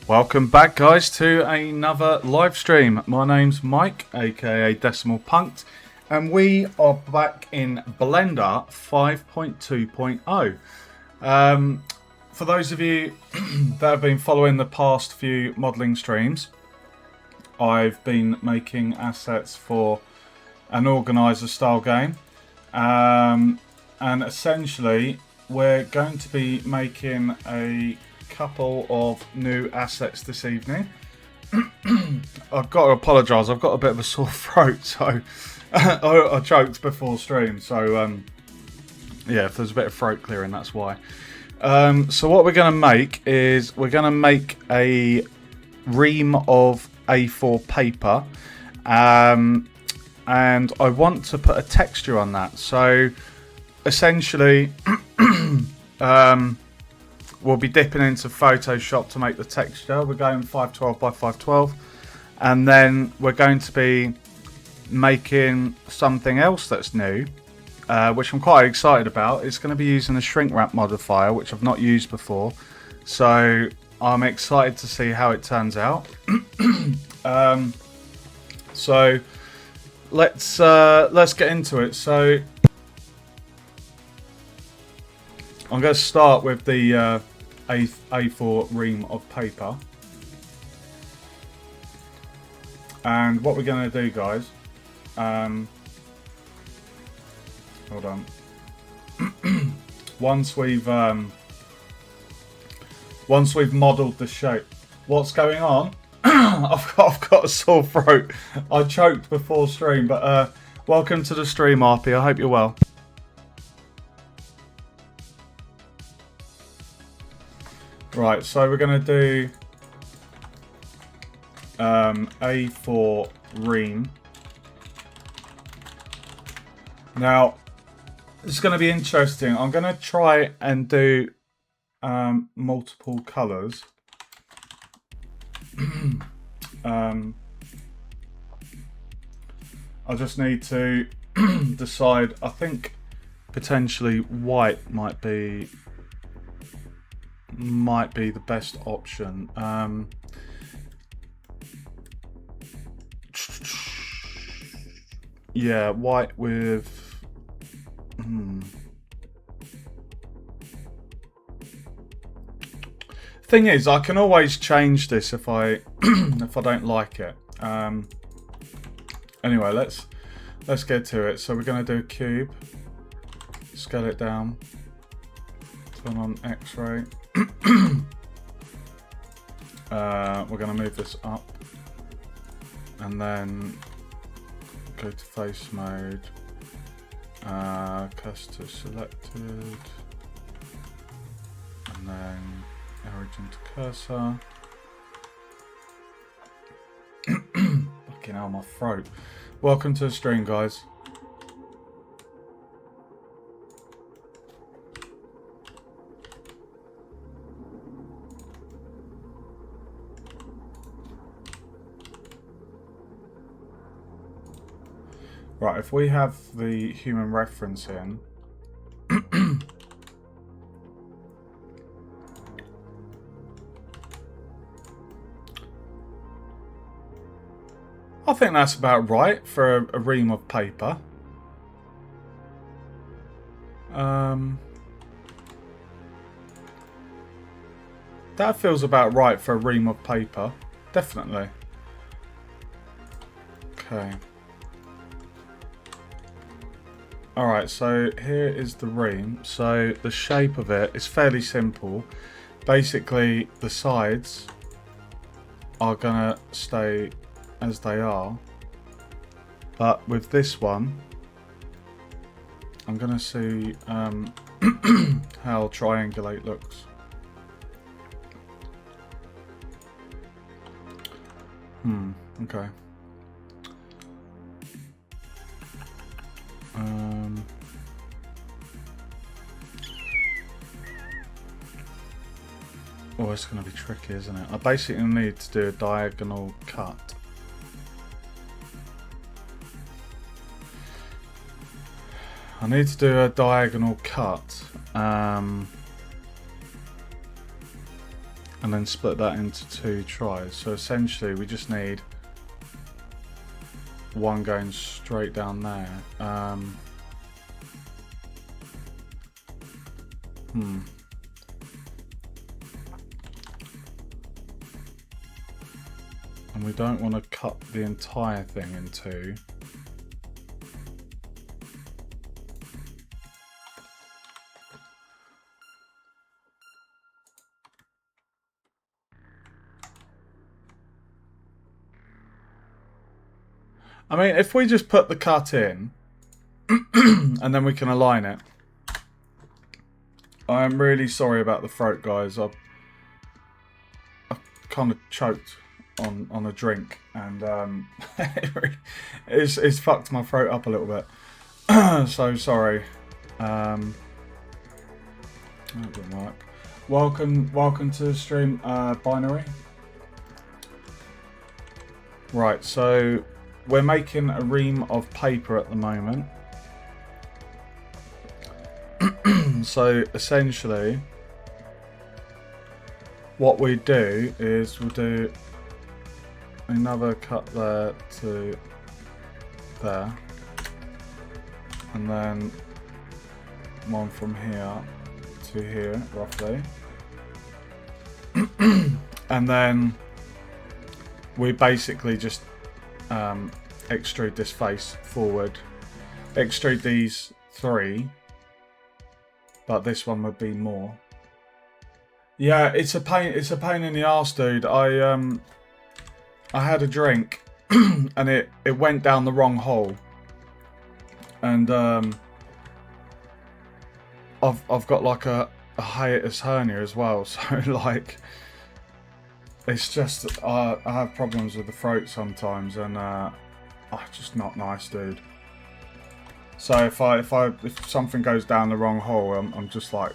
Welcome back, guys, to another live stream. My name's Mike, aka Decimal Punked, and we are back in Blender 5.2.0. For those of you that have been following the past few modelling streams, I've been making assets for an organizer style game, and essentially we're going to be making a couple of new assets this evening. I've got to apologise, I've got a bit of a sore throat, so I choked before stream, so yeah, if there's a bit of throat clearing, that's why. So what we're going to make is we're going to make a ream of A4 paper, and I want to put a texture on that. So essentially we'll be dipping into Photoshop to make the texture. We're going 512 by 512, and then we're going to be making something else that's new, which I'm quite excited about. It's going to be using a shrink wrap modifier, which I've not used before, so I'm excited to see how it turns out. So let's get into it. So I'm going to start with the A4 ream of paper, and what we're going to do, guys, hold on. once we've modelled the shape, what's going on? I've got a sore throat. I choked before stream, but welcome to the stream, RP. I hope you're well. Right, so we're going to do A4 ream. Now, it's going to be interesting. I'm going to try and do multiple colours. I just need to decide. I think potentially white might be the best option. Yeah, white with Thing is, I can always change this if I if I don't like it. Anyway, let's get to it. So we're going to do a cube, scale it down, turn on X-ray. We're going to move this up, and then go to face mode, cursor selected, and then origin to cursor. Fucking hell, my throat. Welcome to the stream, guys. Right, if we have the human reference in, I think that's about right for a ream of paper. That feels about right for a ream of paper, definitely. Okay. Alright, so here is the ream. So the shape of it is fairly simple. Basically, the sides are gonna stay as they are. But with this one, I'm gonna see how triangulate looks. Okay. Oh, it's going to be tricky, isn't it? I basically need to do a diagonal cut. I need to do a diagonal cut. And and then split that into 2 tries. So essentially we just need one going straight down there. And we don't want to cut the entire thing in 2. I mean, if we just put the cut in and then we can align it. I am really sorry about the throat, guys. I kind of choked on a drink, and it's fucked my throat up a little bit. So sorry. That didn't work. Welcome to the stream, Binary. Right, so we're making a ream of paper at the moment. So essentially what we do is we'll do another cut there to there, and then one from here to here roughly, and then we basically just extrude this face forward, extrude these 3, but this one would be more. Yeah, it's a pain in the arse, dude. I had a drink and it went down the wrong hole, and I've got like a hiatus hernia as well, so like it's just I have problems with the throat sometimes, and just not nice, dude. So if something goes down the wrong hole, I'm just like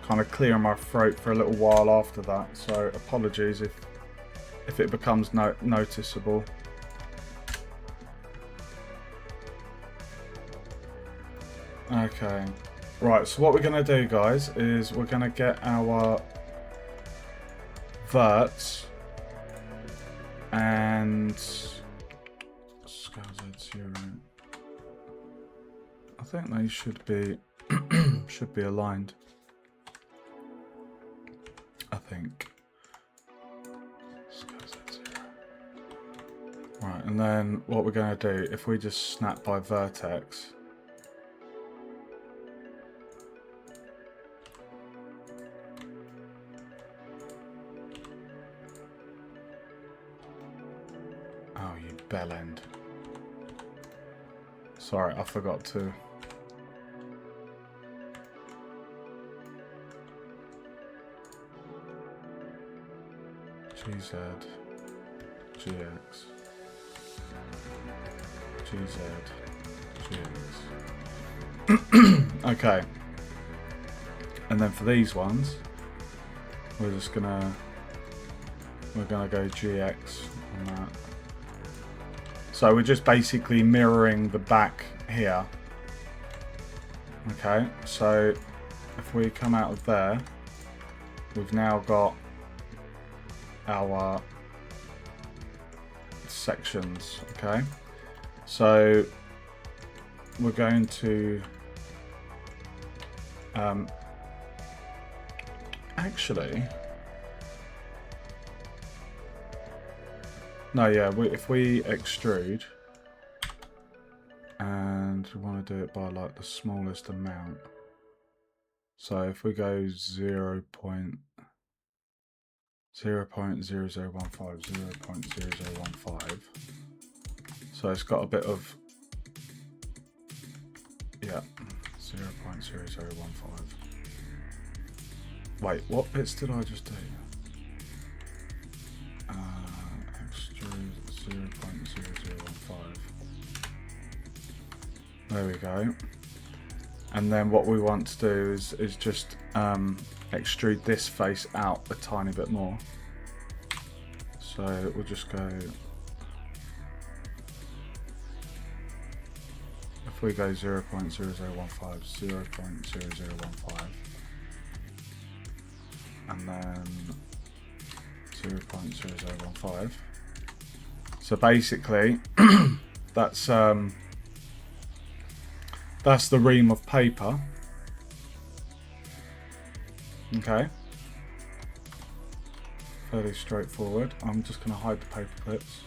kind of clearing my throat for a little while after that. So apologies if it becomes noticeable. Okay, right. So what we're gonna do, guys, is we're gonna get our verts and scale Z0. I think they should be aligned. I think. Right, and then what we're going to do, if we just snap by vertex, oh, you bell end. Sorry, I forgot to. GZ, GX, GZ, GX. Okay. And then for these ones, we're gonna go GX on that. So we're just basically mirroring the back here. Okay, so if we come out of there, we've now got our sections. Okay, so we're going to actually no, yeah, if we extrude and we want to do it by like the smallest amount, so if we go 0.0015, 0.0015, so it's got a bit of, yeah, 0.0015. Wait, what bits did I just do? Extrude 0.0015. There we go. And then what we want to do is just extrude this face out a tiny bit more. So we'll just go, if we go 0.0015, 0.0015, and then 0.0015. So basically, that's the ream of paper. Okay. Fairly straightforward. I'm just going to hide the paper clips.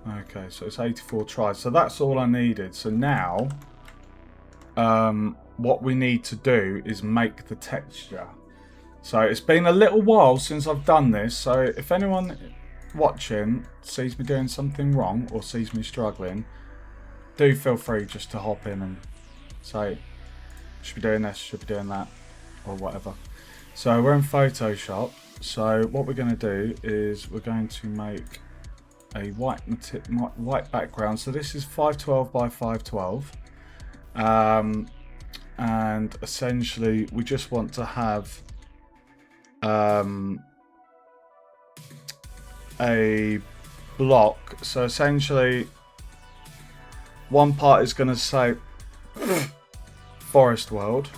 Okay, so it's 84 tries. So that's all I needed. So now, what we need to do is make the texture. So it's been a little while since I've done this. So if anyone watching sees me doing something wrong or sees me struggling, do feel free just to hop in and say, should be doing this, should be doing that, or whatever. So we're in Photoshop. So what we're going to do is we're going to make a white background. So this is 512 by 512. And essentially we just want to have a block. So essentially one part is going to say Forest World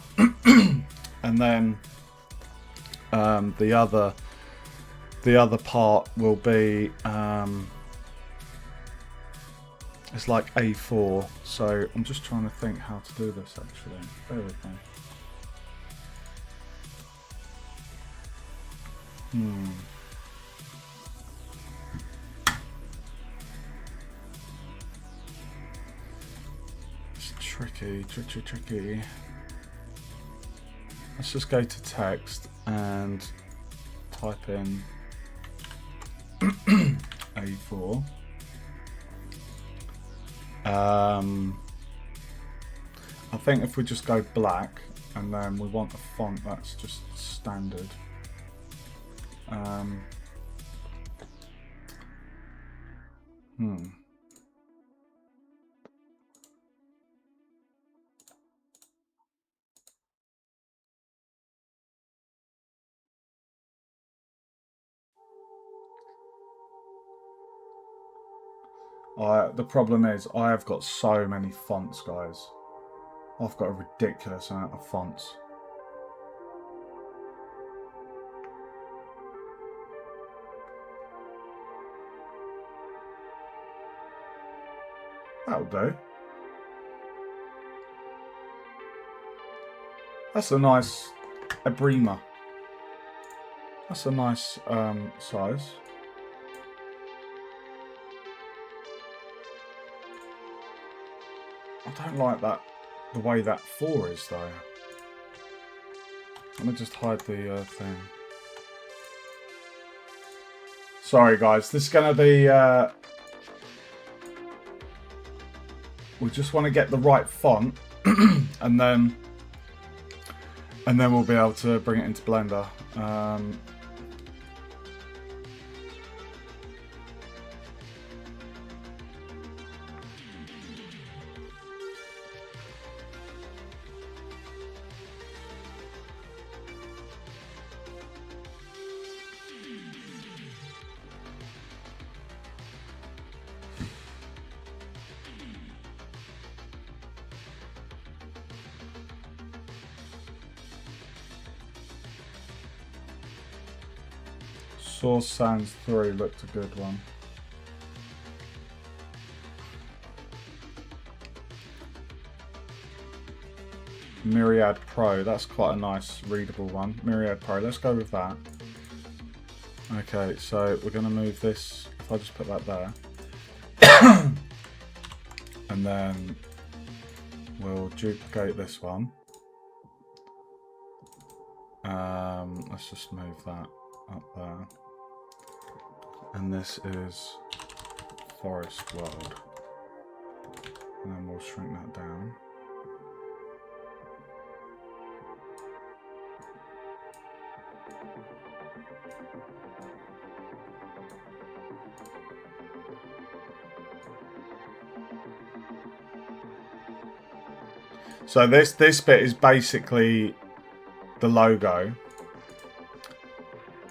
and then the other part will be it's like A4. So I'm just trying to think how to do this actually. Bear with me. It's tricky. Let's just go to text and type in A4. I think if we just go black and then we want a font that's just standard. The problem is I have got so many fonts, guys. I've got a ridiculous amount of fonts. That'll do. That's a nice Abrima. That's a nice size. I don't like that, the way that 4 is though. Let me just hide the thing. Sorry guys, this is going to be... we just want to get the right font and then we'll be able to bring it into Blender. Source Sans 3 looked a good one. Myriad Pro, that's quite a nice readable one. Myriad Pro, let's go with that. Okay, so we're going to move this, if I just put that there. And then we'll duplicate this one. Let's just move that up there. And this is Forest World. And then we'll shrink that down. So this bit is basically the logo.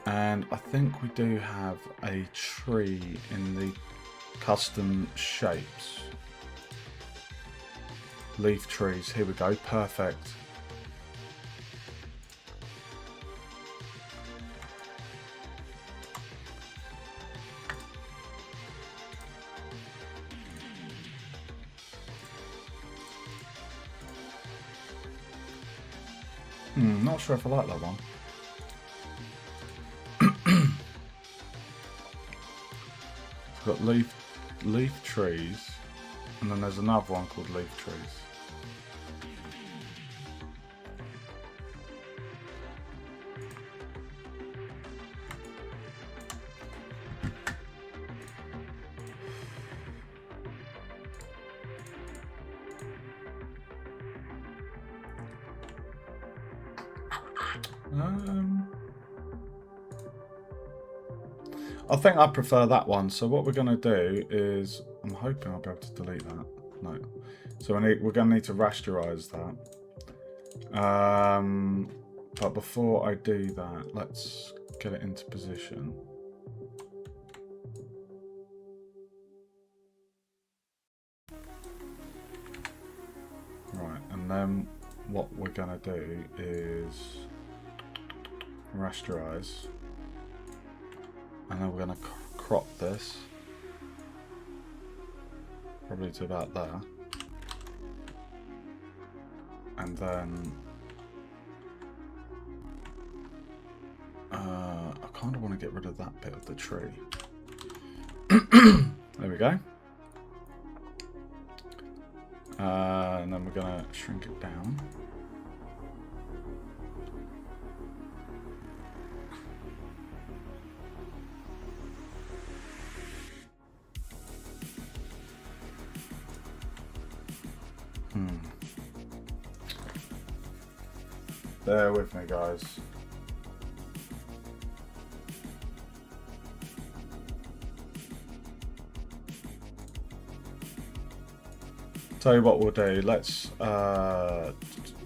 And I think we do have a tree in the custom shapes. Leaf trees, here we go, perfect. Not sure if I like that one. It's got leaf trees, and then there's another one called leaf trees. I think I prefer that one. So what we're going to do is, I'm hoping I'll be able to delete that. No. So we're going to need to rasterize that. But before I do that, let's get it into position. Right, and then what we're going to do is rasterize. And then we're going to crop this, probably to about there. And then I kind of want to get rid of that bit of the tree. There we go. And then we're going to shrink it down. Bear with me, guys. Tell you what we'll do. Let's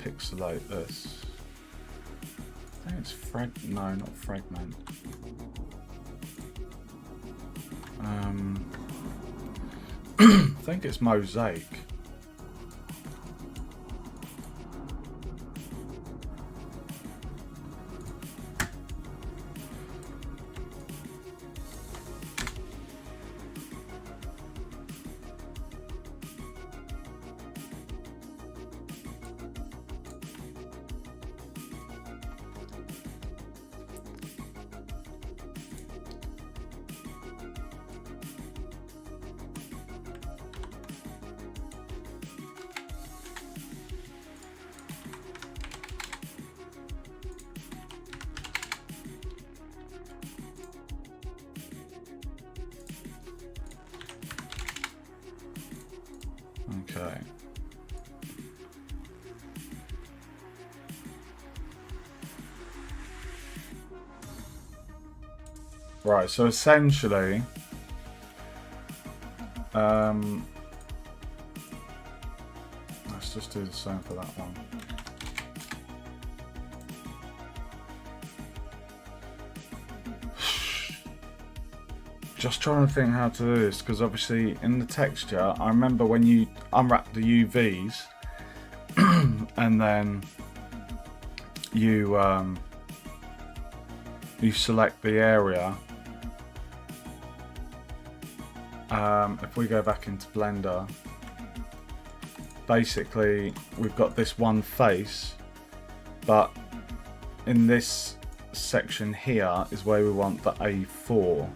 pixelate this. I think it's no, not fragment. I think it's mosaic. Okay. Right, so essentially, let's just do the same for that one. Just trying to think how to do this, because obviously in the texture, I remember when you unwrap the UVs and then you select the area. If we go back into Blender, basically we've got this one face, but in this section here is where we want the A4.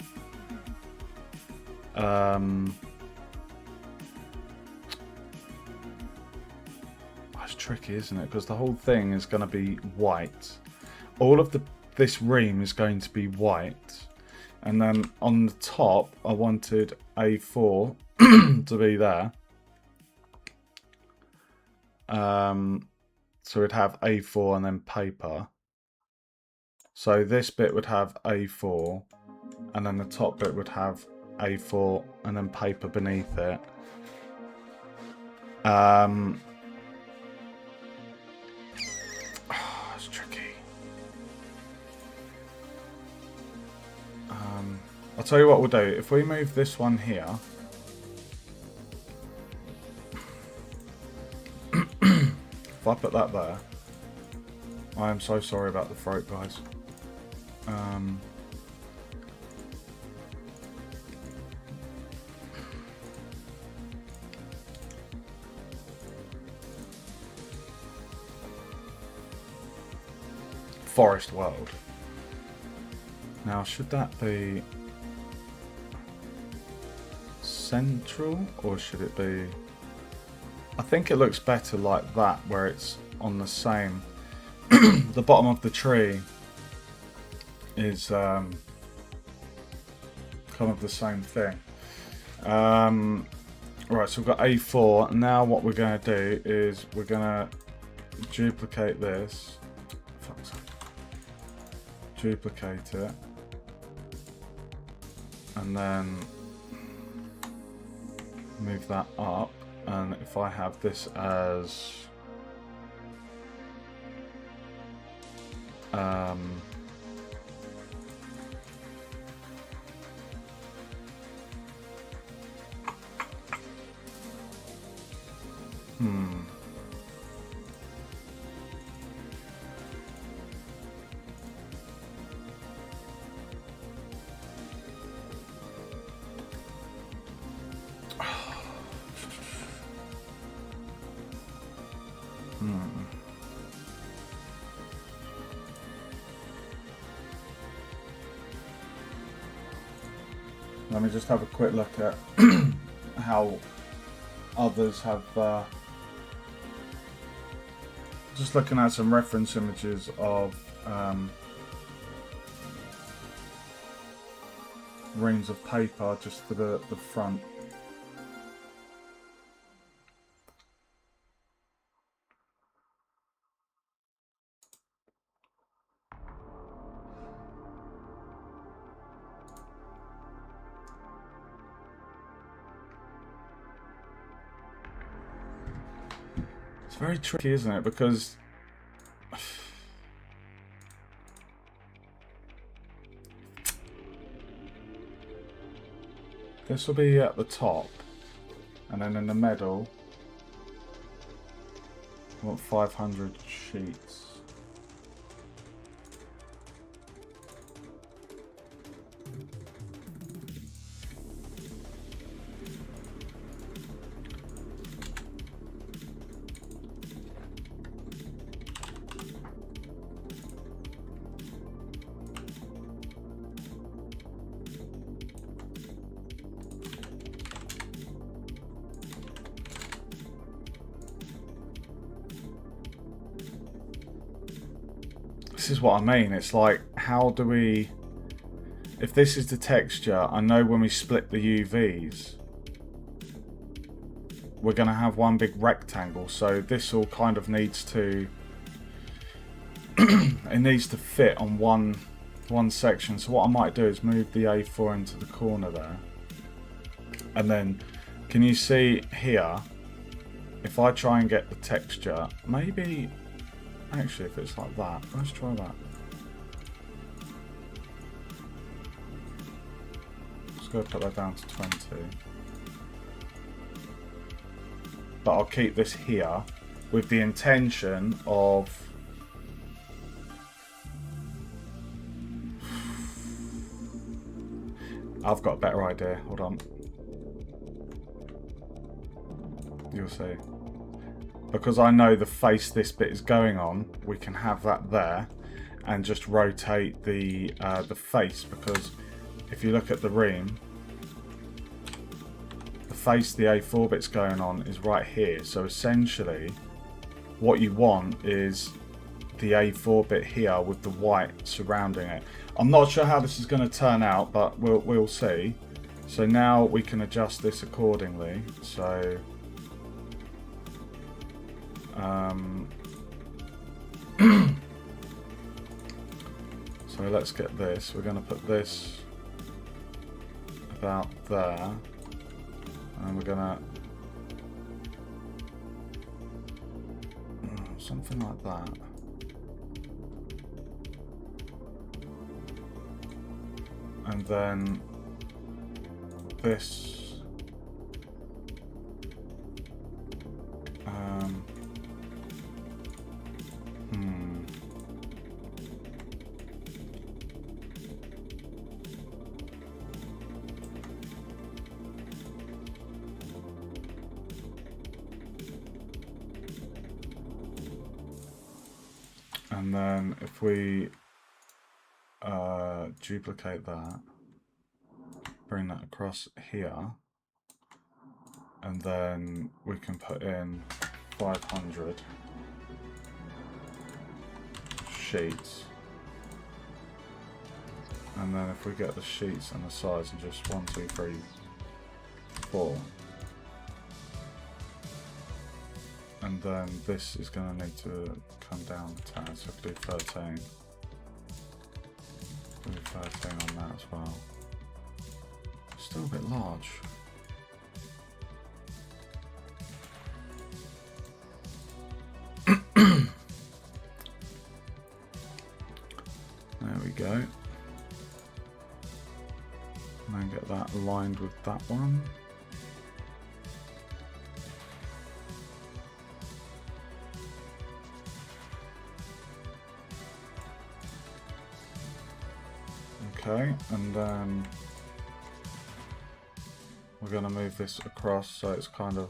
That's tricky, isn't it? Because the whole thing is going to be white. All of this ream is going to be white, and then on the top I wanted A4 to be there. So we'd have A4 and then paper. So this bit would have A4, and then the top bit would have A4 and then paper beneath it. It's tricky. I'll tell you what we'll do. If we move this one here, If I put that there, I am so sorry about the throat, guys. Forest World. Now, should that be central, or should it be... I think it looks better like that, where it's on the same... the bottom of the tree is kind of the same thing. Right, so we've got A4. Now what we're going to do is we're going to duplicate this. Duplicate it. And then move that up. And if I have this as... Let me just have a quick look at how others have... just looking at some reference images of reams of paper just for the front. It's very tricky, isn't it? Because this will be at the top, and then in the middle, I want 500 sheets. This is what I mean. It's like, how do we... If this is the texture, I know when we split the UVs, we're going to have one big rectangle. So this all kind of needs to... it needs to fit on one section. So what I might do is move the A4 into the corner there. And then, can you see here, if I try and get the texture, maybe... Actually, if it's like that, let's try that. Just go put that down to 20. But I'll keep this here with the intention of... I've got a better idea. Hold on. You'll see. Because I know the face this bit is going on, we can have that there and just rotate the face, because if you look at the ream, the face the A4 bit's going on is right here. So essentially what you want is the A4 bit here with the white surrounding it. I'm not sure how this is going to turn out, but we'll see. So now we can adjust this accordingly. So so let's get this. We're going to put this about there, and we're going to something like that. And then this And then if we duplicate that, bring that across here, and then we can put in 500 sheets. And then if we get the sheets and the size and just 1, 2, 3, 4. And then this is going to need to come down a tad, so I do 13. Do 13 on that as well. Still a bit large. There we go. And then get that aligned with that one. Okay, and then we're going to move this across so it's kind of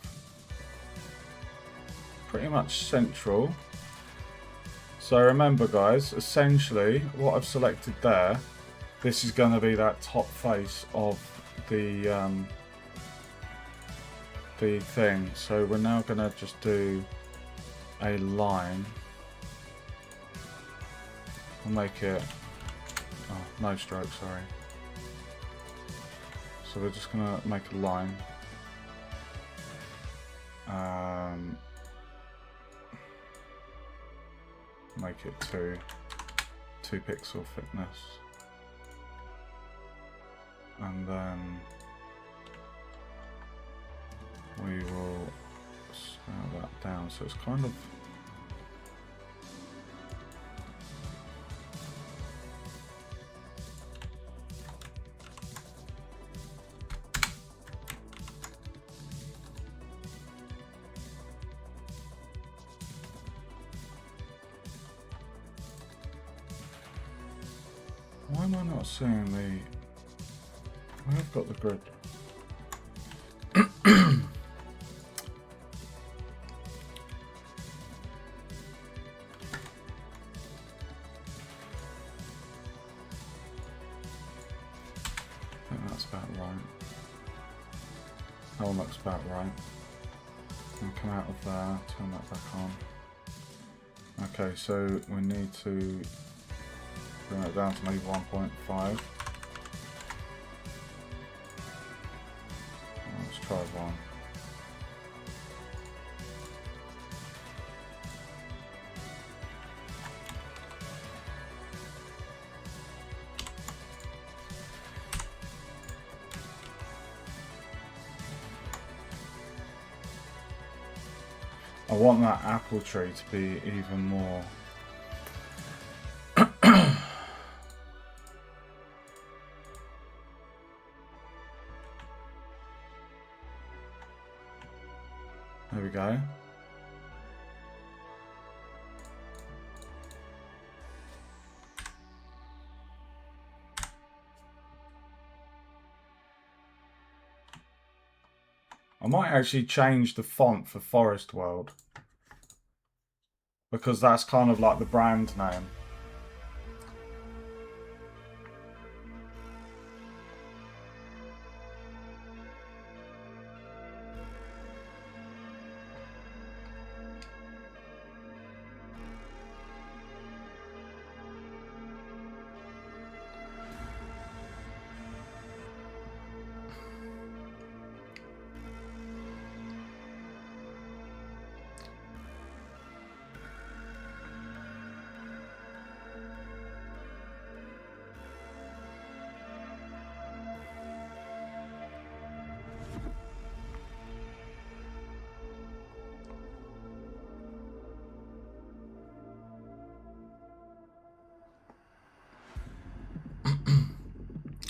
pretty much central. So remember guys, essentially what I've selected there, this is going to be that top face of the thing. So we're now going to just do a line. We'll make it, oh, no stroke, sorry. So we're just going to make a line. Make it 2 pixel thickness. And then we will scale that down so it's kind of why am I not seeing the... We have got the grid. I think that's about right. That one looks about right. And come out of there, turn that back on. Okay, so we need to bring it down to maybe 1.5. Let's try 1. I want that apple tree to be even more. There we go. I might actually change the font for Forest World, because that's kind of like the brand name.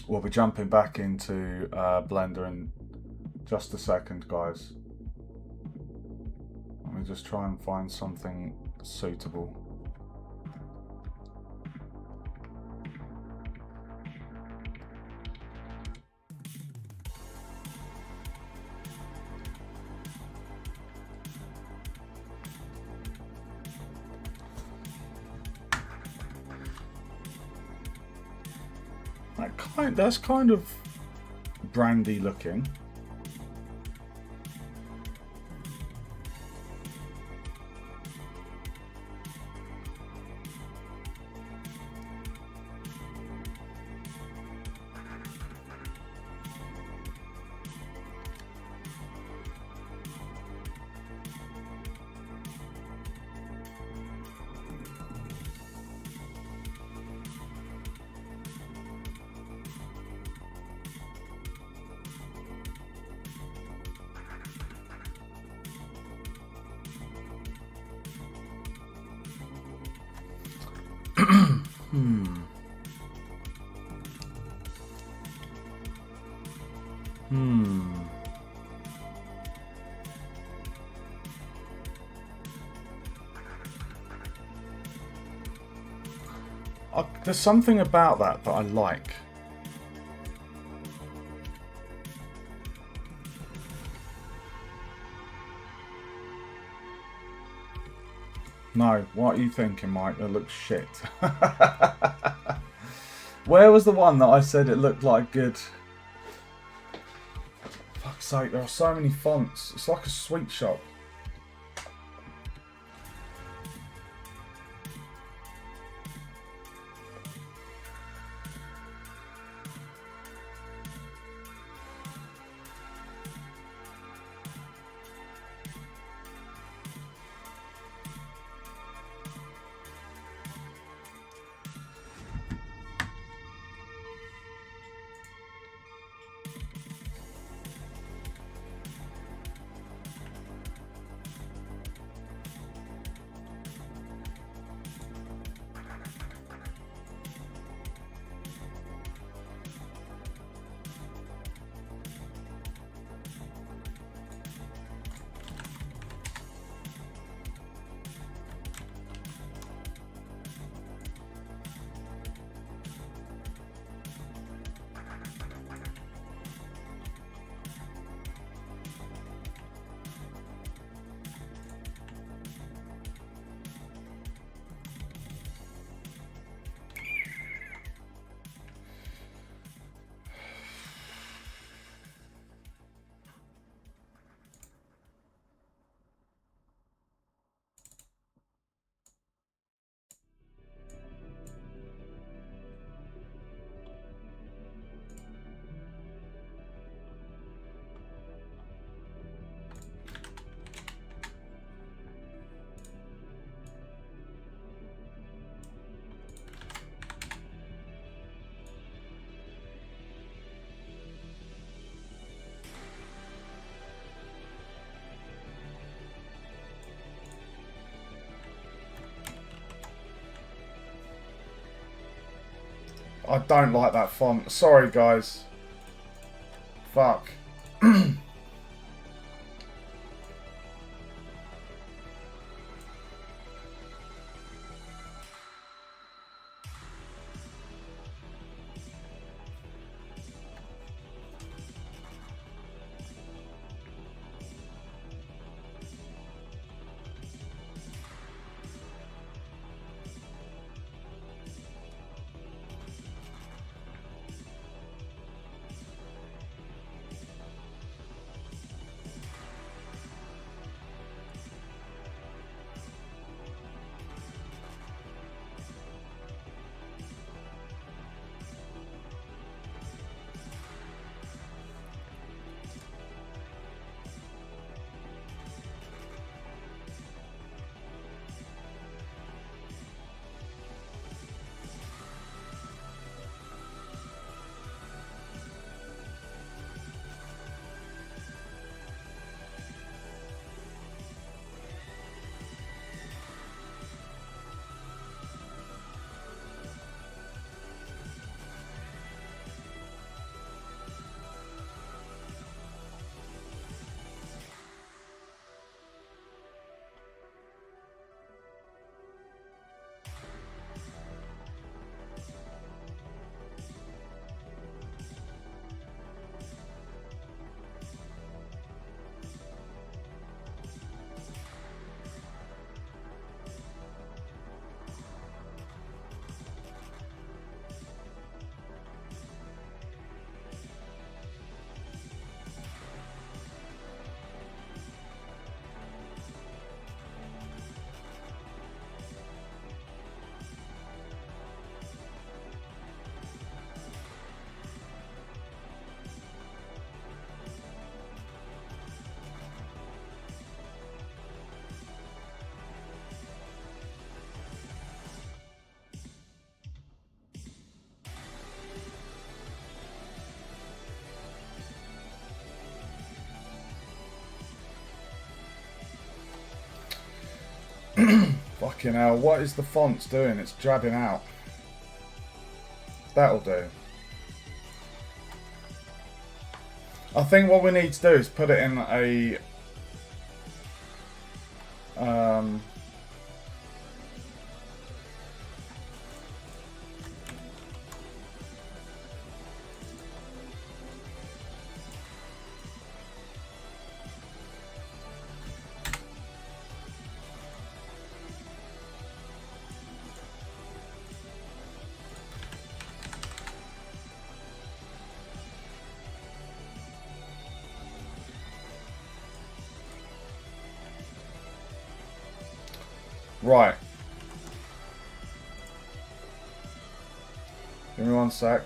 We'll be jumping back into Blender in just a second, guys. Let me just try and find something suitable. That's kind of brandy looking. There's something about that I like. No, what are you thinking, Mike? That looks shit. Where was the one that I said it looked like good? Fuck's sake, there are so many fonts. It's like a sweet shop. I don't like that font. Sorry, guys. Fuck. Fucking hell, what is the fonts doing? It's dragging out. That'll do. I think what we need to do is put it in a... Right. Give me one sec.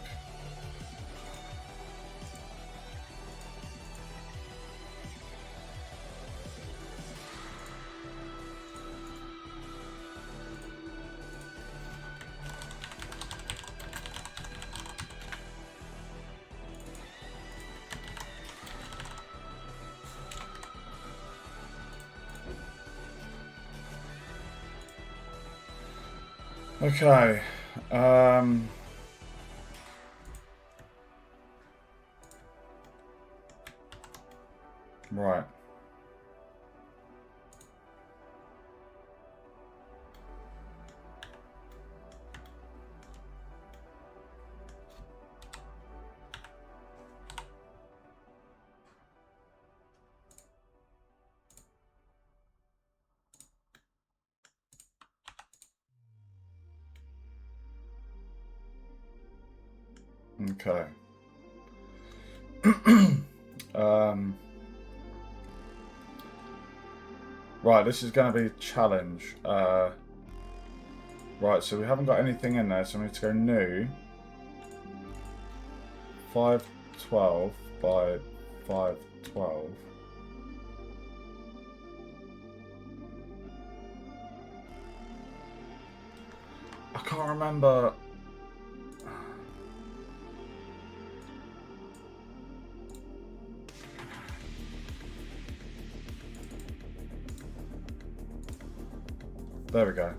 Okay. Right. Okay. Right, this is going to be a challenge. Right, so we haven't got anything in there, so we need to go new. 512 by 512. I can't remember. There we go.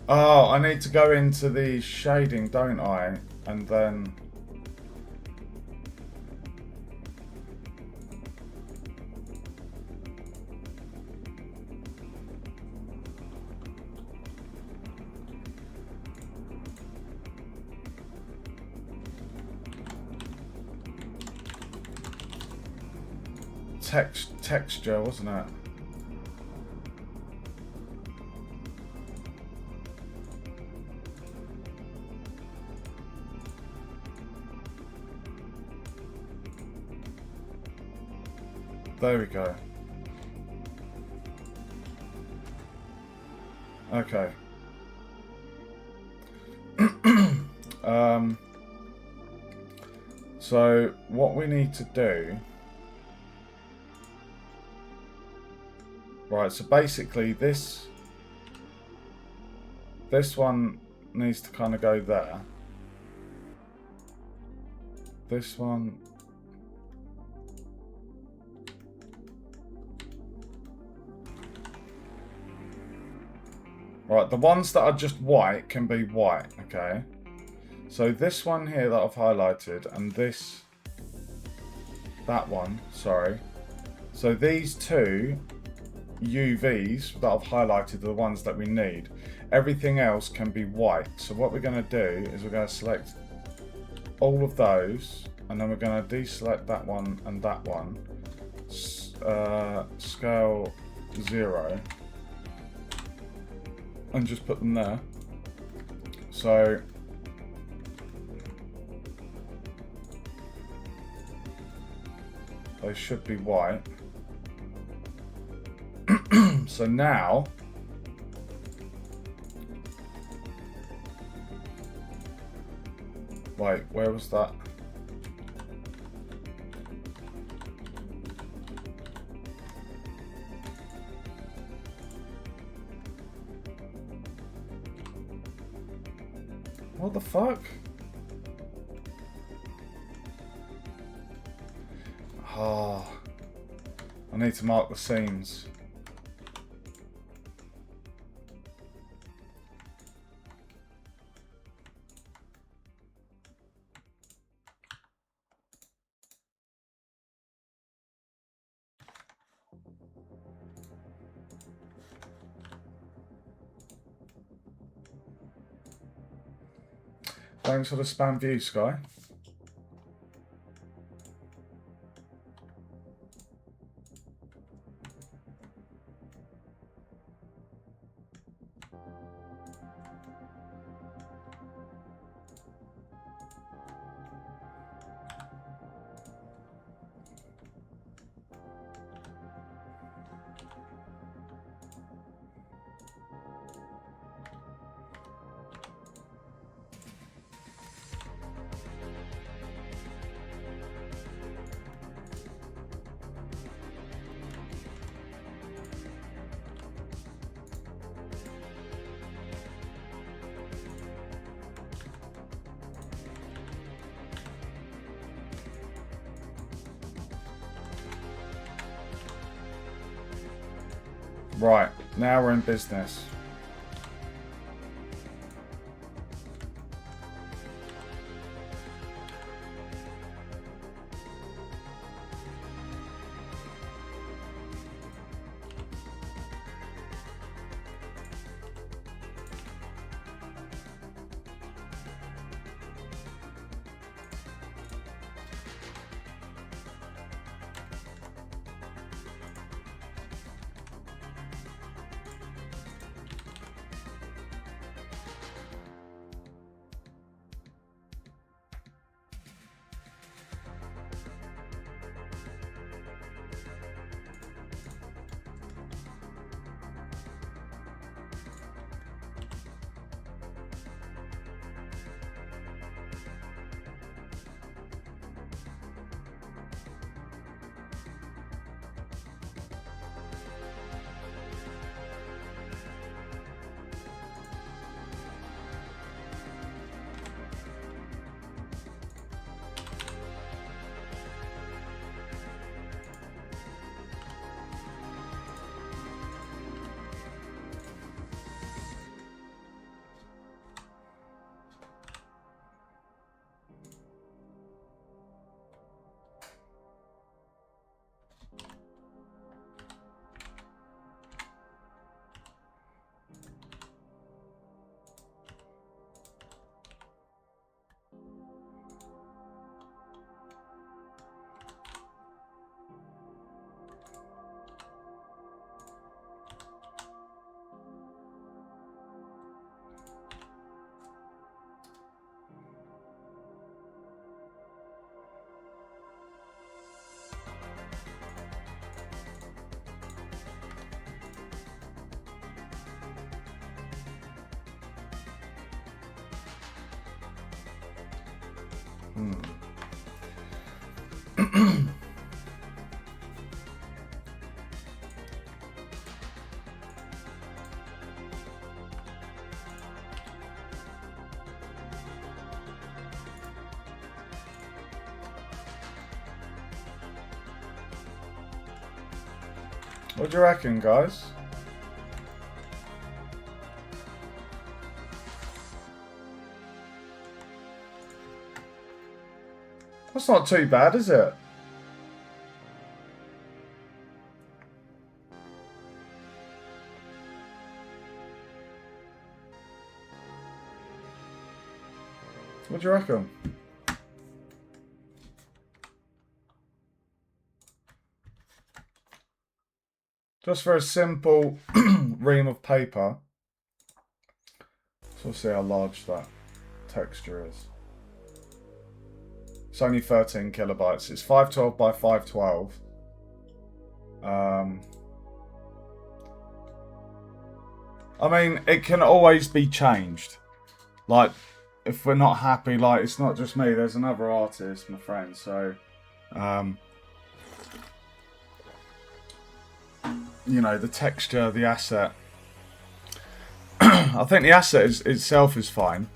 Oh, I need to go into the shading, don't I? And then... texture, wasn't it? There we go. Okay. So what we need to do... Right, so basically this one needs to kind of go there. This one... Right, the ones that are just white can be white, okay? So this one here that I've highlighted and that one, sorry. So these two UVs that I've highlighted are the ones that we need. Everything else can be white. So what we're going to do is we're going to select all of those and then we're going to deselect that one and that one. Scale 0 and just put them there. So they should be white. So now Wait, where was that? What the fuck? Oh, I need to mark the seams. Thanks for the spam view, Sky. Right, now we're in business. What do you reckon, guys? That's not too bad, is it? What do you reckon? Just for a simple ream of paper. So we'll see how large that texture is. It's only 13 kilobytes. It's 512 by 512. I mean, it can always be changed. Like, if we're not happy, like, it's not just me, there's another artist, my friend, so you know, the texture, the asset, I think the asset itself is fine.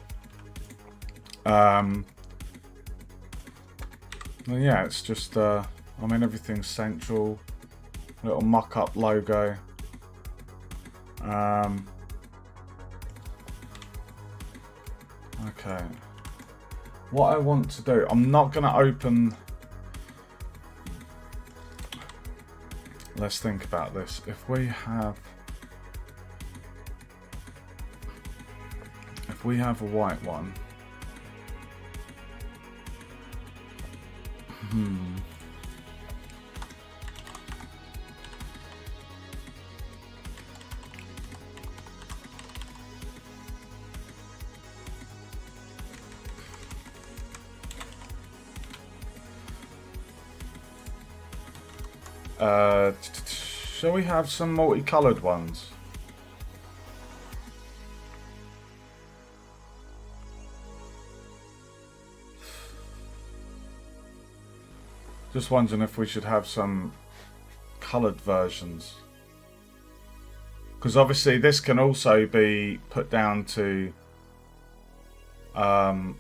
Well, yeah, it's just I mean, everything's central, little mock-up logo. Okay, what I want to do, I'm not going to open. Let's think about this. If we have a white one, shall we have some multicolored ones? Just wondering if we should have some coloured versions. Because obviously this can also be put down to A3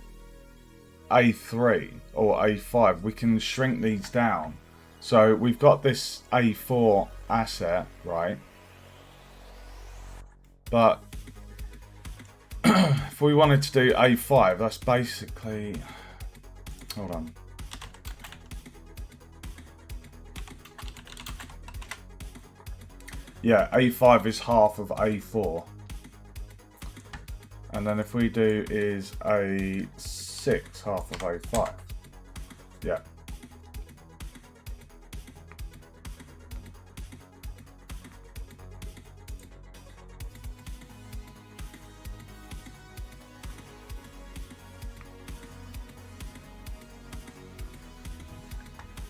or A5. We can shrink these down. So we've got this A4 asset, right? But if we wanted to do A5, that's basically... Hold on. Yeah, A5 is half of A4. And then if we do is A6, half of A5. Yeah.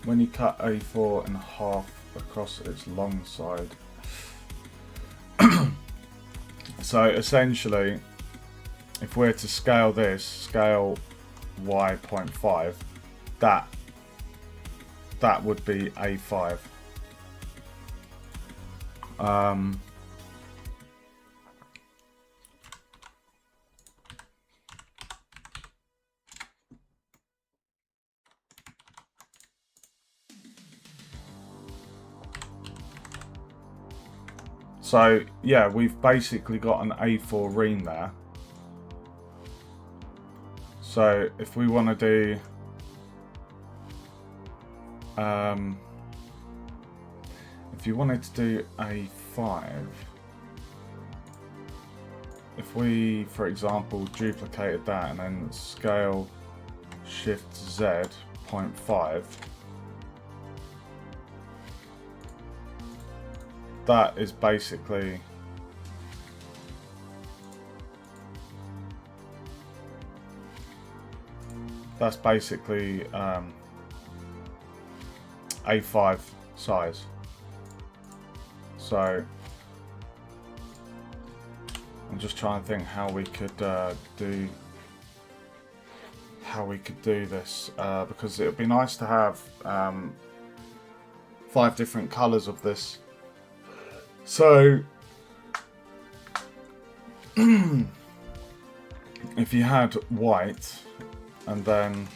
When you cut A4 in half across its long side. So essentially, if we're to scale this, scale Y 0.5, that would be A5. So yeah, we've basically got an A4 ream there. So if we want to do if you wanted to do A5, if we, for example, duplicated that and then scale Shift Z 0.5, that is basically A5 size. So I'm just trying to think how we could do this, because it would be nice to have 5 different colors of this. So if you had white and then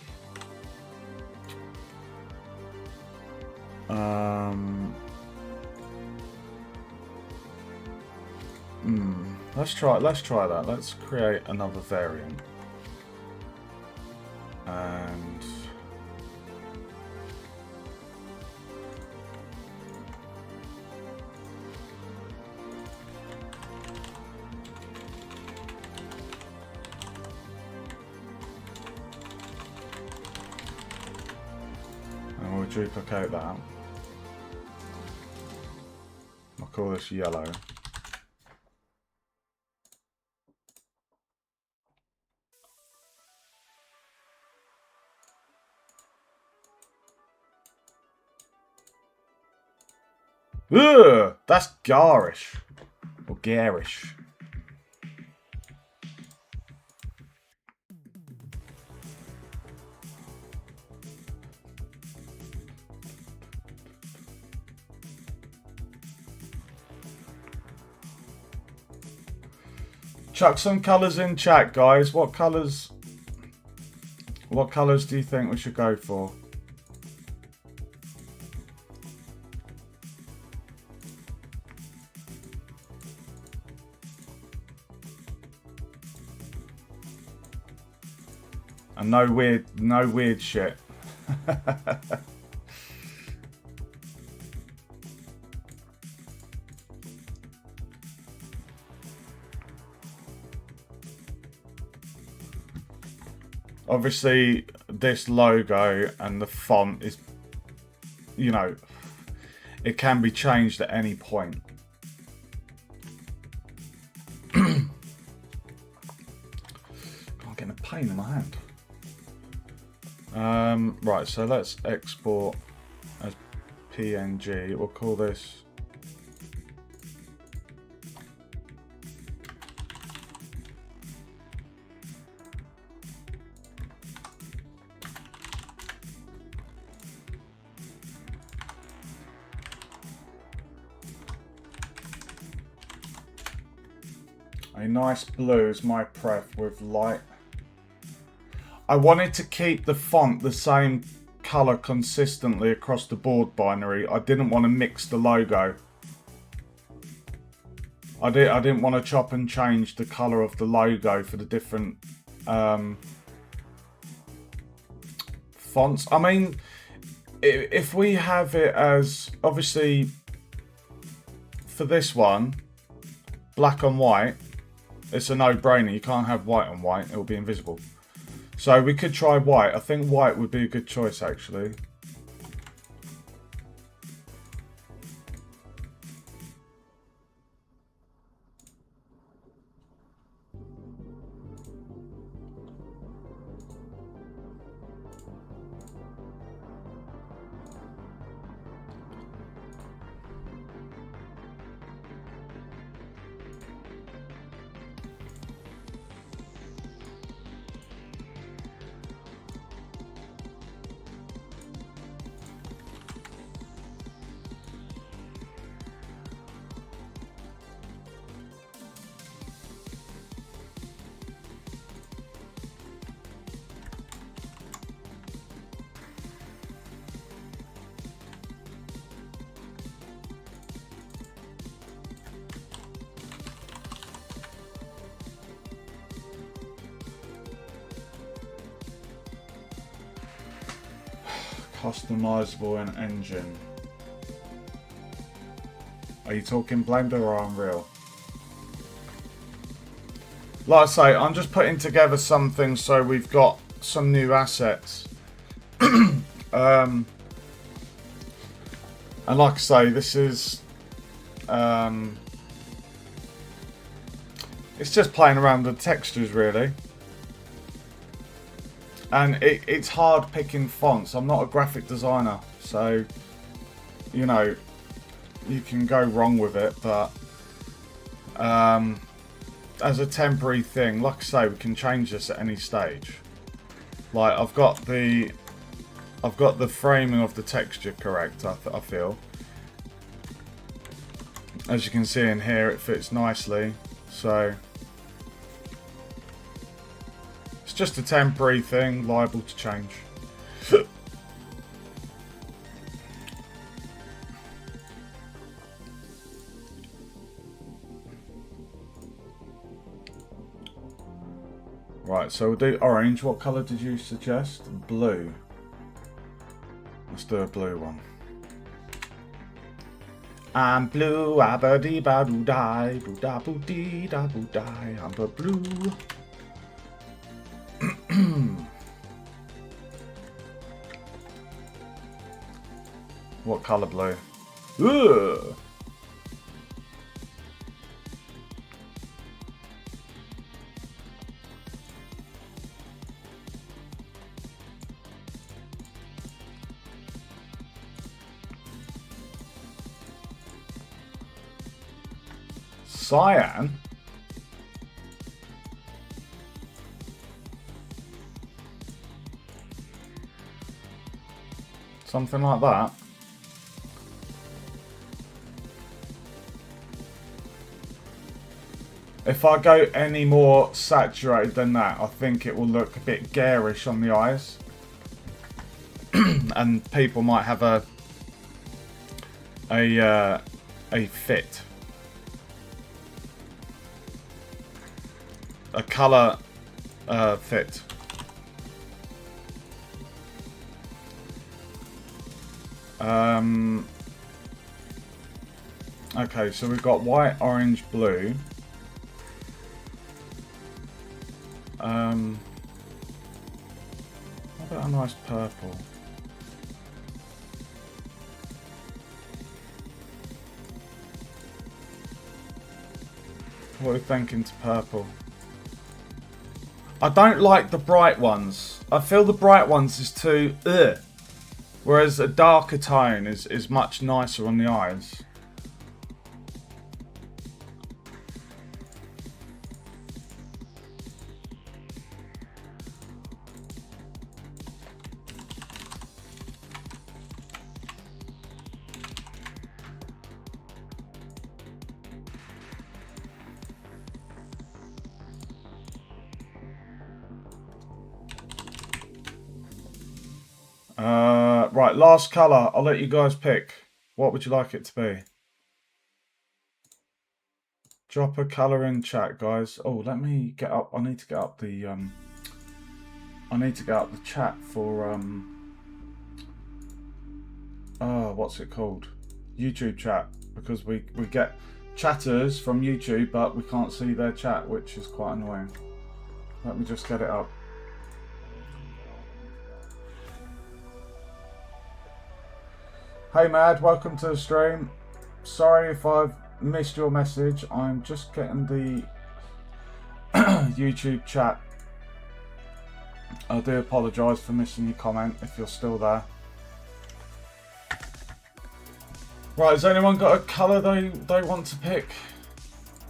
let's try that. Let's create another variant. And we'll duplicate that. I'll call this yellow. Ugh, that's garish. Or garish. Chuck some colours in chat, guys. What colours do you think we should go for? And no weird shit. Obviously, this logo and the font is, you know, it can be changed at any point. I'm getting a pain in my hand. Right, so let's export as PNG. We'll call this a nice blue is my pref with light. I wanted to keep the font the same colour consistently across the board binary. I didn't want to mix the logo. I didn't want to chop and change the colour of the logo for the different fonts. I mean, if we have it as, obviously, for this one, black on white, it's a no-brainer. You can't have white on white. It will be invisible. So we could try white. I think white would be a good choice, actually. Customizable in engine. Are you talking Blender or Unreal? Like I say, I'm just putting together something so we've got some new assets. And like I say, this is it's just playing around with the textures, really. And it's hard picking fonts. I'm not a graphic designer, so, you know, you can go wrong with it, but as a temporary thing, like I say, we can change this at any stage. Like, I've got the framing of the texture correct, I feel. As you can see in here, it fits nicely, so it's just a temporary thing, liable to change. Right, so we'll do orange. What colour did you suggest? Blue. Let's do a blue one. I'm blue, abba dee ba doo die, boo da boo dee da boo die, I'm blue. What colour blue? Ugh. Cyan? Something like that. If I go any more saturated than that, I think it will look a bit garish on the eyes. And people might have a fit. A colour fit. Okay, so we've got white, orange, blue. What about a nice purple? What are we thinking to purple? I don't like the bright ones. I feel the bright ones is too ugh. Whereas a darker tone is much nicer on the eyes. Right, last colour. I'll let you guys pick. What would you like it to be? Drop a colour in chat, guys. Oh, let me get up. I need to get up the chat for what's it called? YouTube chat, because we get chatters from YouTube, but we can't see their chat, which is quite annoying. Let me just get it up. Hey Mad, welcome to the stream. Sorry if I've missed your message. I'm just getting the YouTube chat. I do apologise for missing your comment if you're still there. Right, has anyone got a colour they want to pick?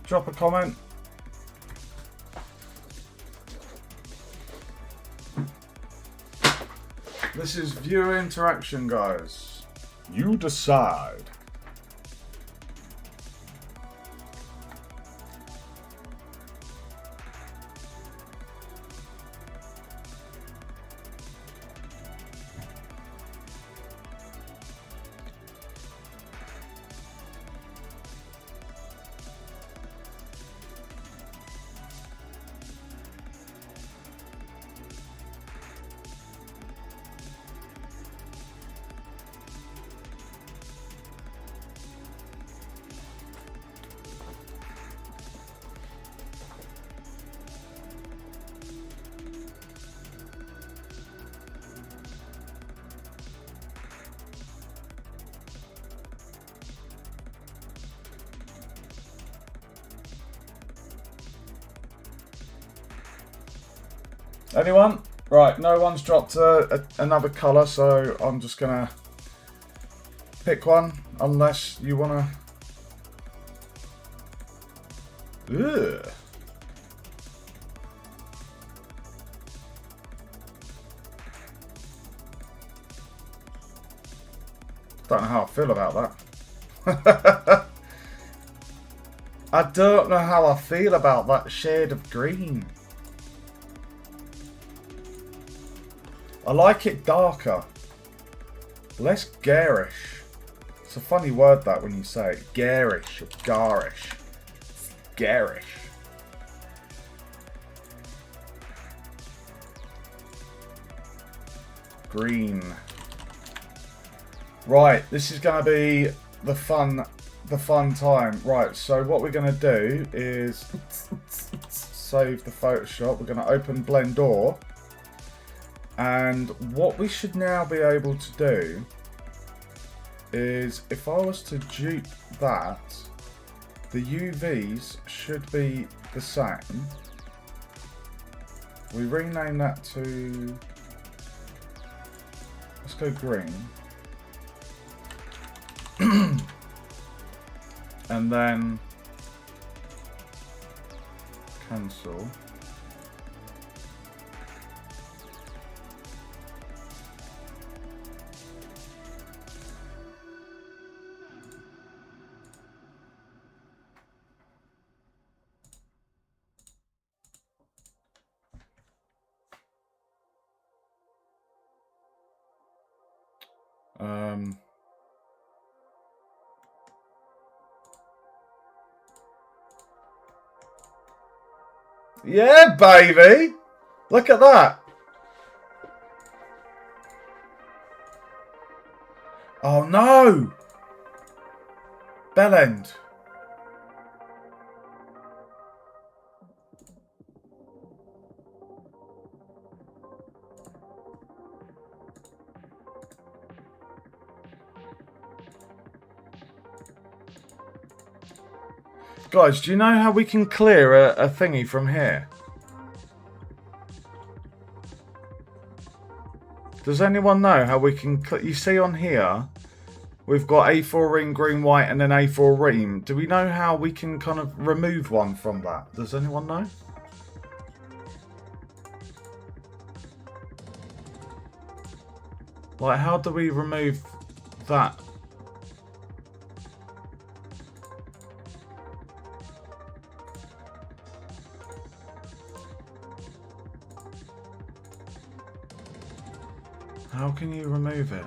Drop a comment. This is viewer interaction, guys. You decide. Anyone? Right, no one's dropped another colour, so I'm just gonna pick one, unless you wanna. Ugh. Don't know how I feel about that. I don't know how I feel about that shade of green. I like it darker, less garish. It's a funny word that when you say it, garish or garish. It's garish. Green. Right, this is going to be the fun time. Right, so what we're going to do is save the Photoshop. We're going to open Blender. And what we should now be able to do is, if I was to dupe that, the UVs should be the same. We rename that to, let's go green. And then cancel. Yeah, baby! Look at that! Oh no! Bell end. Guys, do you know how we can clear a thingy from here? Does anyone know how we can... You see on here, we've got A4 ream, green, white, and then A4 ream. Do we know how we can kind of remove one from that? Does anyone know? Like, how do we remove that? How can you remove it?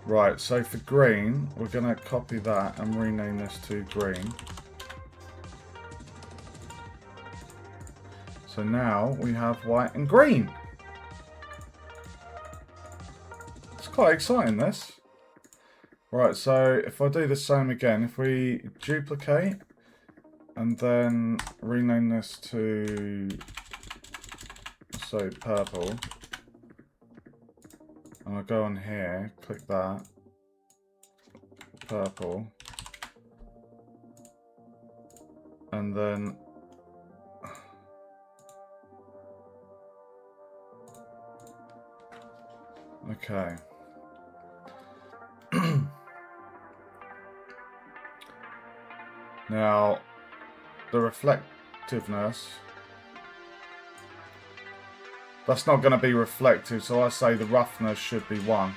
Right, so for green, we're going to copy that and rename this to green. So now we have white and green. It's quite exciting, this. Right, so if I do the same again, if we duplicate and then rename this to, say, purple, and I go on here, click that, purple, and then okay. Now, the reflectiveness, that's not going to be reflective, so I say the roughness should be 1.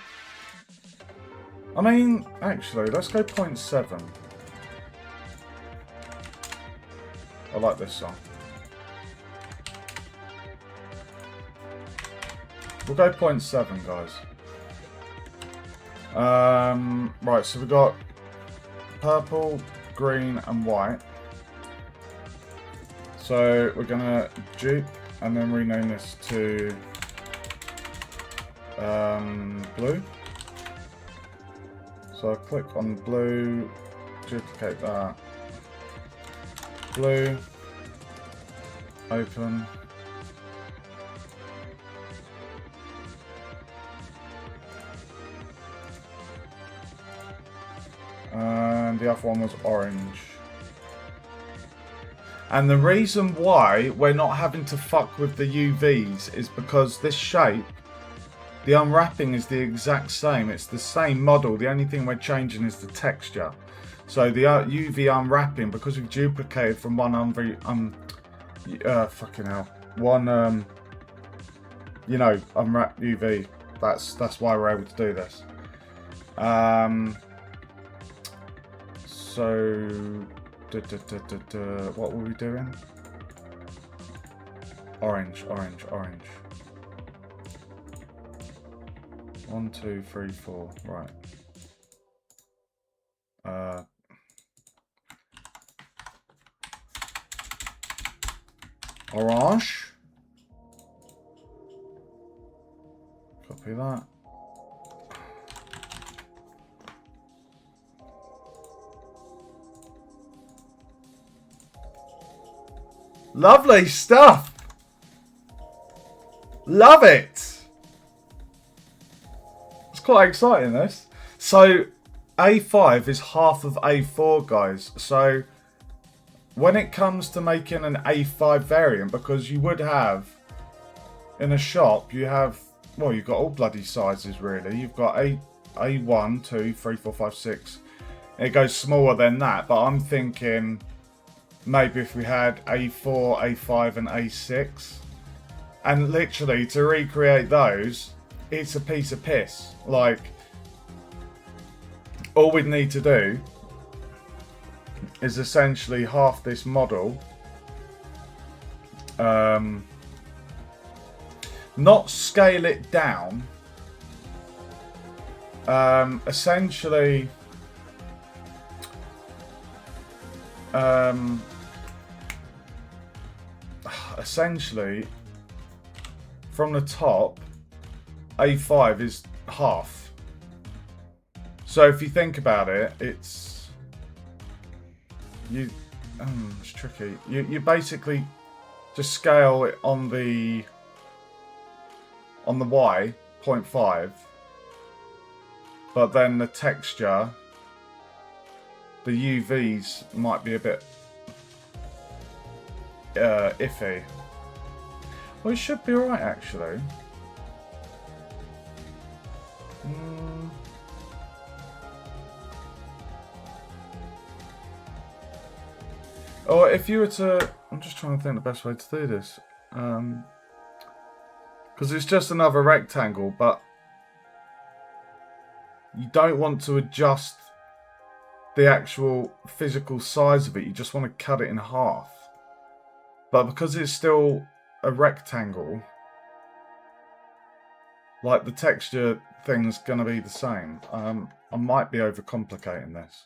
I mean, actually, let's go 0.7. I like this song. We'll go 0.7, guys. Right, so we've got purple, green, and white. So we're gonna dupe and then rename this to blue. So I click on blue, duplicate that, blue, open. And the other one was orange. And the reason why we're not having to fuck with the UVs is because this shape, the unwrapping is the exact same. It's the same model. The only thing we're changing is the texture. So the UV unwrapping, because we've duplicated from one fucking hell, one you know, unwrap UV. That's why we're able to do this. So, what were we doing? Orange, orange, orange. 1, 2, 3, 4. Right. Orange. Copy that. Lovely stuff. Love it. It's quite exciting, this. So A5 is half of A4, guys. So when it comes to making an A5 variant, because you would have in a shop, you have, well, you've got all bloody sizes really. You've got A1, 2, 3, 4, 5, 6. It goes smaller than that, but I'm thinking maybe if we had A4, A5 and A6. And literally to recreate those, it's a piece of piss. Like, all we'd need to do is essentially half this model. Not scale it down. Essentially, from the top, A5 is half. So if you think about it, it's tricky. You basically just scale it on the Y 0.5, but then the texture, the UVs might be a bit iffy. Well, it should be alright actually. Or if you were to, I'm just trying to think the best way to do this, because it's just another rectangle, but you don't want to adjust the actual physical size of it. You just want to cut it in half. But because it's still a rectangle, like the texture thing's going to be the same. I might be overcomplicating this.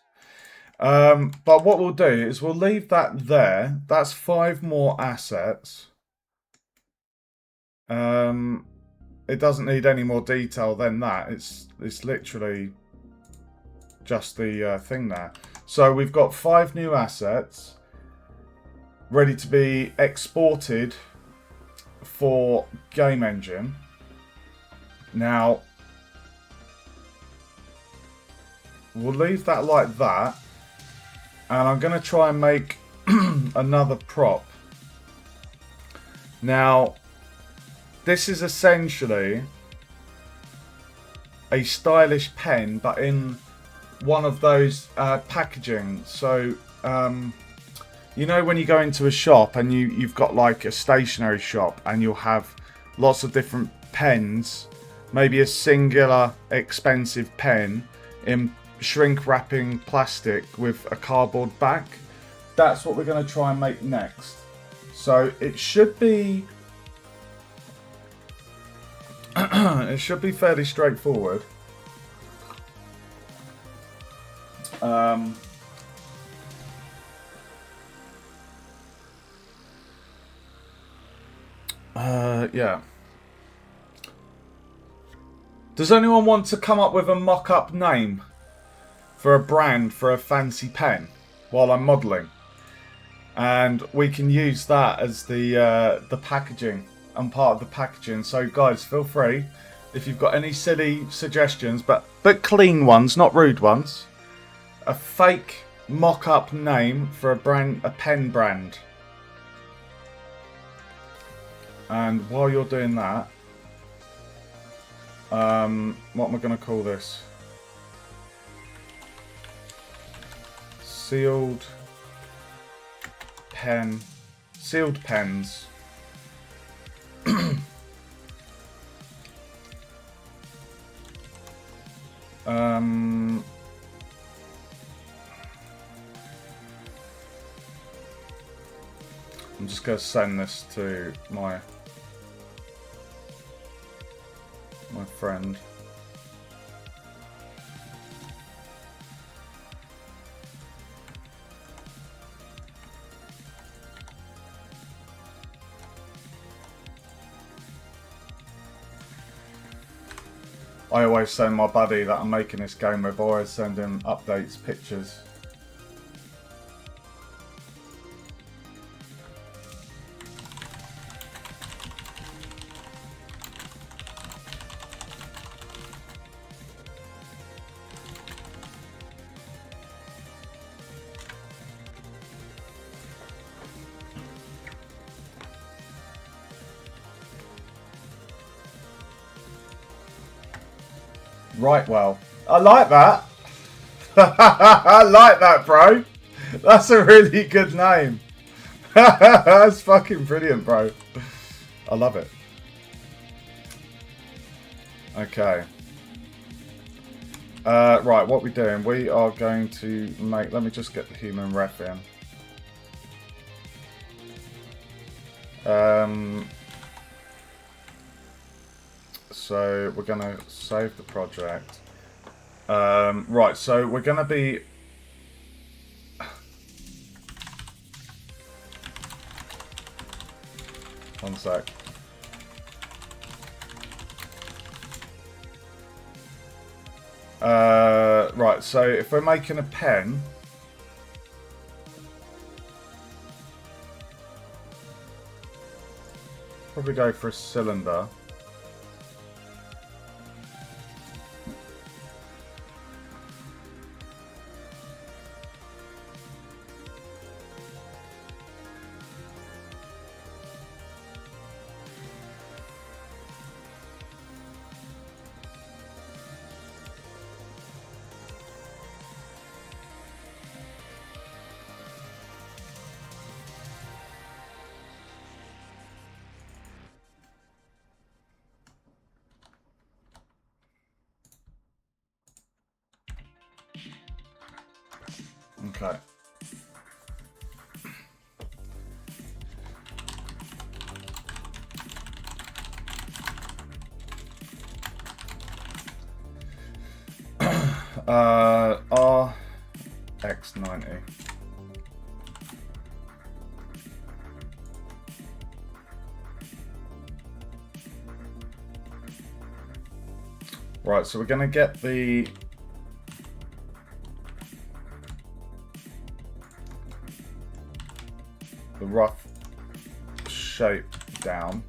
But what we'll do is we'll leave that there. That's 5 more assets. It doesn't need any more detail than that. It's literally just the thing there. So we've got 5 new assets ready to be exported for Game Engine. Now, we'll leave that like that. And I'm going to try and make another prop. Now, this is essentially a stylish pen, but in one of those packaging. So, you know when you go into a shop and you've got like a stationery shop and you'll have lots of different pens, maybe a singular expensive pen in shrink wrapping plastic with a cardboard back. That's what we're going to try and make next. So it should be it should be fairly straightforward. Yeah. Does anyone want to come up with a mock-up name for a brand for a fancy pen while I'm modelling? And we can use that as the packaging and part of the packaging. So guys, feel free if you've got any silly suggestions, but clean ones, not rude ones. A fake mock-up name for a pen brand. And while you're doing that, what am I going to call this? Sealed pens. I'm just going to send this to my friend. I always send my buddy that I'm making this game with, I always send him updates, pictures. Right, well, I like that. I like that, bro. That's a really good name. That's fucking brilliant, bro. I love it. Okay. Right, what we're doing, we are going to make... Let me just get the human ref in. So we're going to save the project. Right, so we're going to be... One sec. Right, so if we're making a pen... Probably go for a cylinder. Okay. RX90. Right, so we're going to get the rough shape down.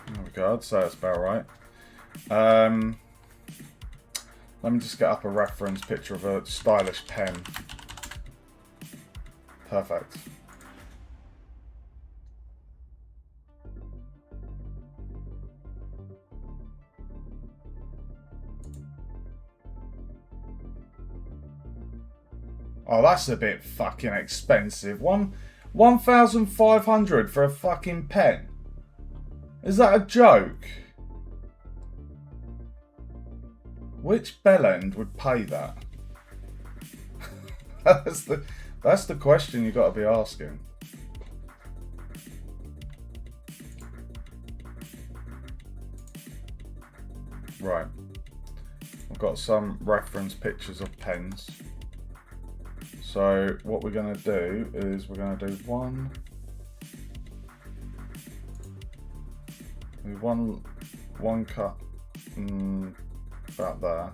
There we go, I'd say that's about right. Let me just get up a reference picture of a stylish pen. Perfect. Oh, that's a bit fucking expensive. 1,500 for a fucking pen. Is that a joke? Which bellend would pay that? that's the question you got to be asking. Right. I've got some reference pictures of pens. So what we're going to do is we're going to do one cut about there,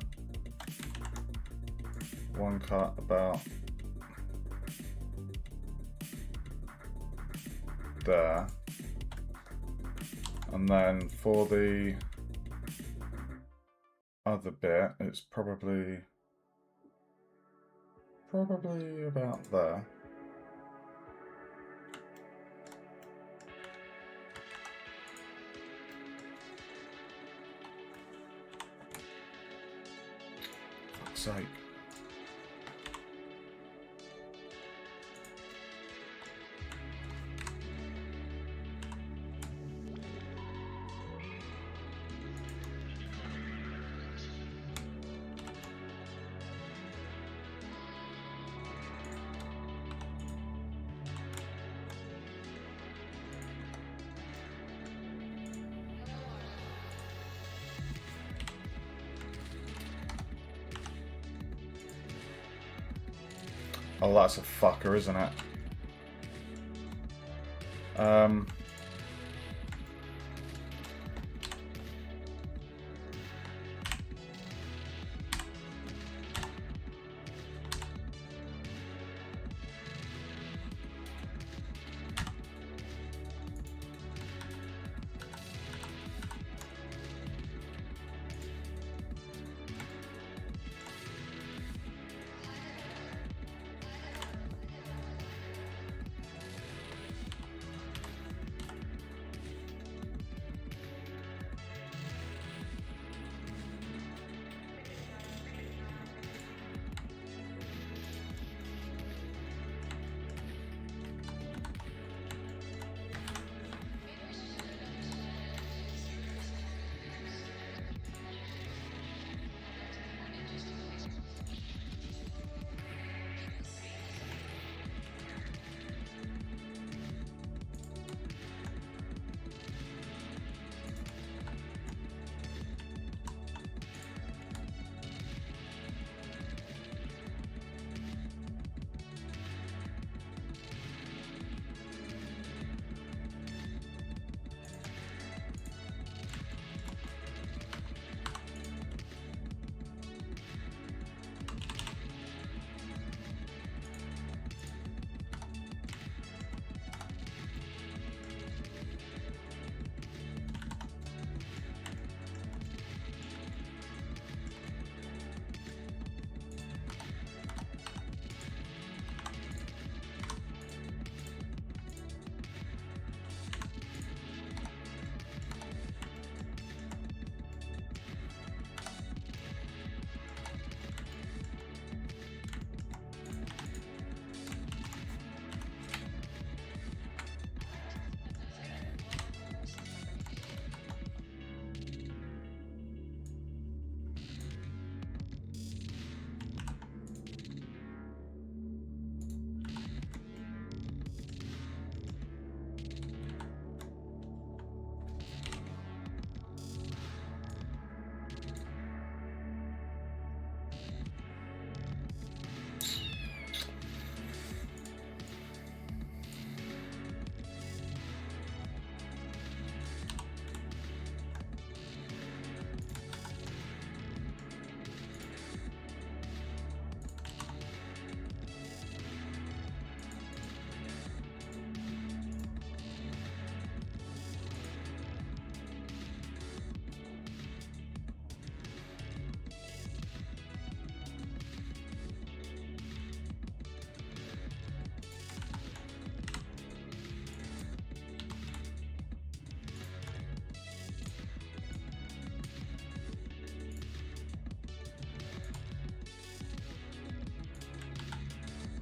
one cut about there, and then for the other bit it's probably about there. Fuck's sake. Oh, that's a fucker, isn't it?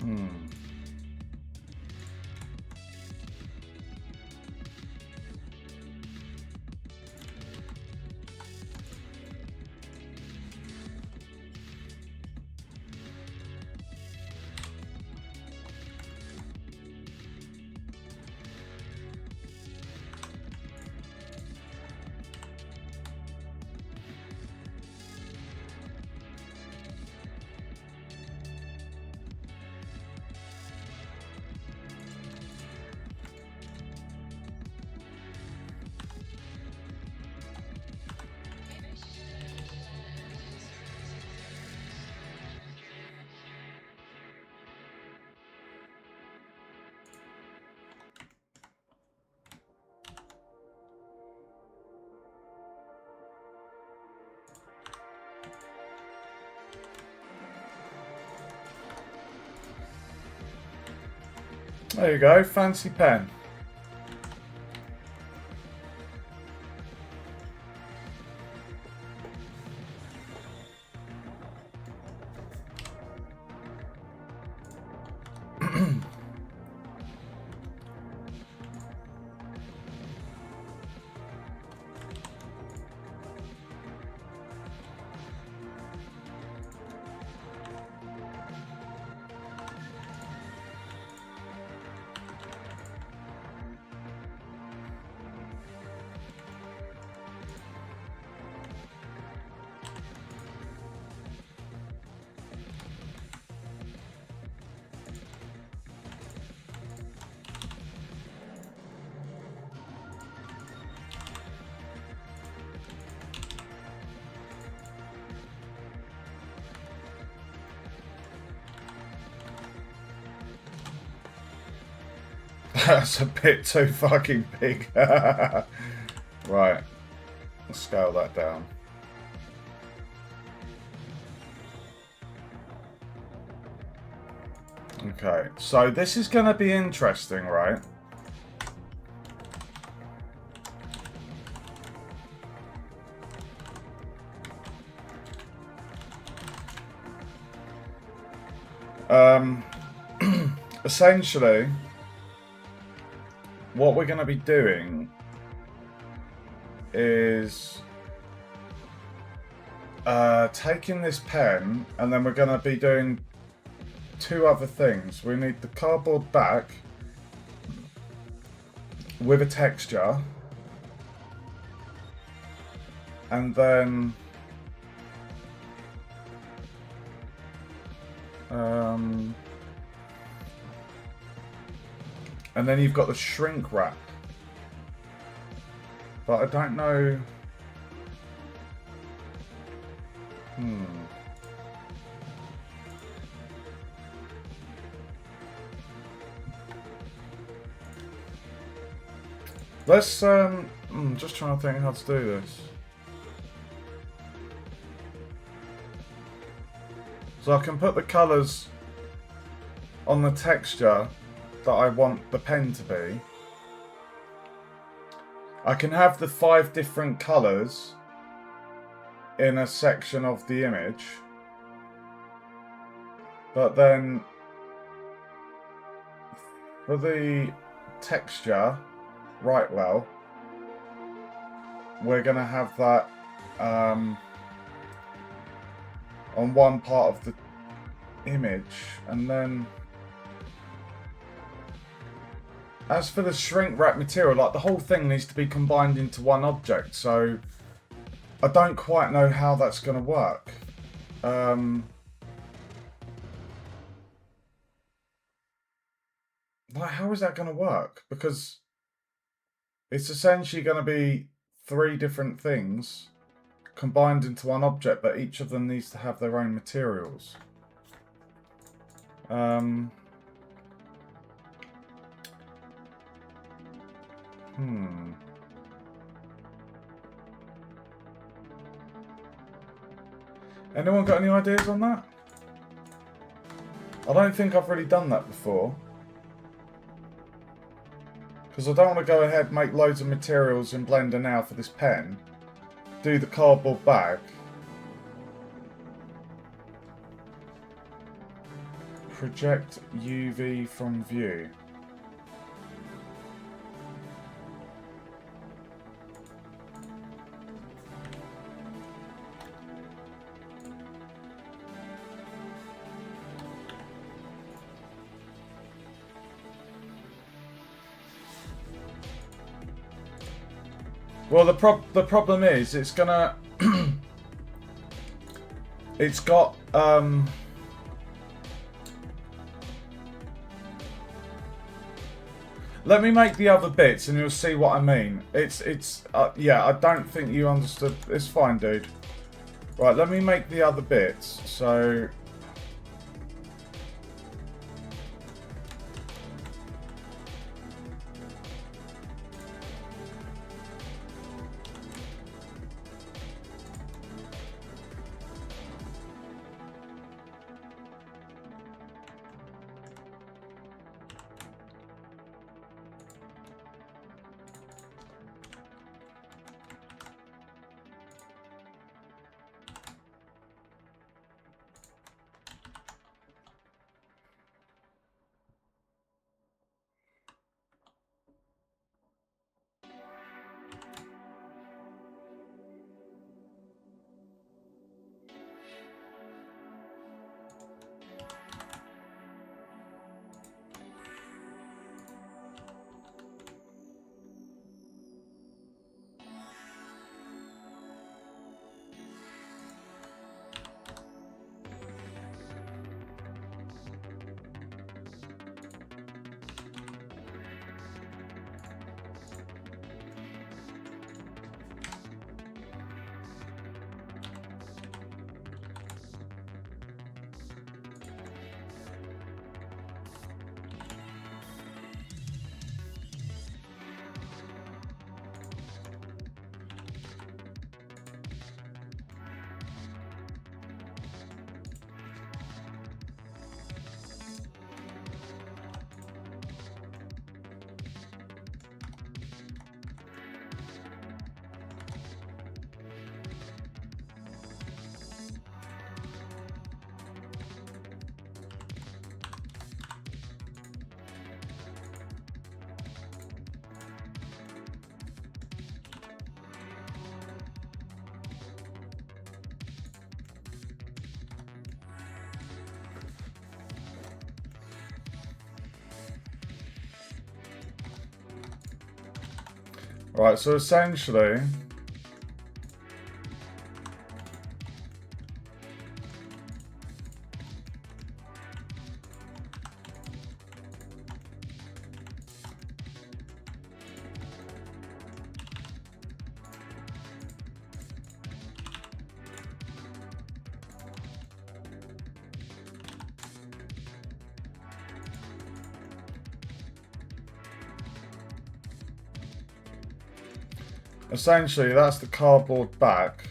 Hmm. There you go, fancy pen. That's a bit too fucking big. Right, let's scale that down. Okay, so this is going to be interesting, right? Essentially, what we're going to be doing is taking this pen, and then we're going to be doing two other things. We need the cardboard back with a texture, and then you've got the shrink wrap, but I don't know. Let's I'm just trying to think how to do this. So I can put the colours on the texture that I want the pen to be. I can have the 5 different colours in a section of the image, but then for the texture, right, well, we're going to have that on one part of the image, and then as for the shrink wrap material, like the whole thing needs to be combined into one object, so I don't quite know how that's going to work. Like, how is that going to work? Because it's essentially going to be 3 different things combined into one object, but each of them needs to have their own materials. Anyone got any ideas on that? I don't think I've really done that before. Because I don't want to go ahead, make loads of materials in Blender now for this pen, do the cardboard bag. Project UV from view. Well, the problem is it's gonna it's got let me make the other bits and you'll see what I mean. Yeah, I don't think you understood. It's fine, dude. Right, let me make the other bits. So right, so essentially that's the cardboard back.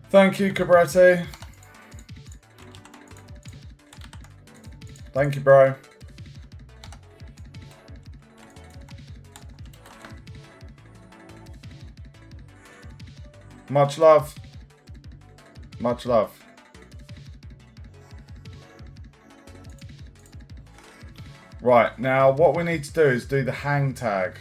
Thank you, Cabretti. Thank you, bro. Much love. Much love. Right. Right, now what we need to do is do the hang tag.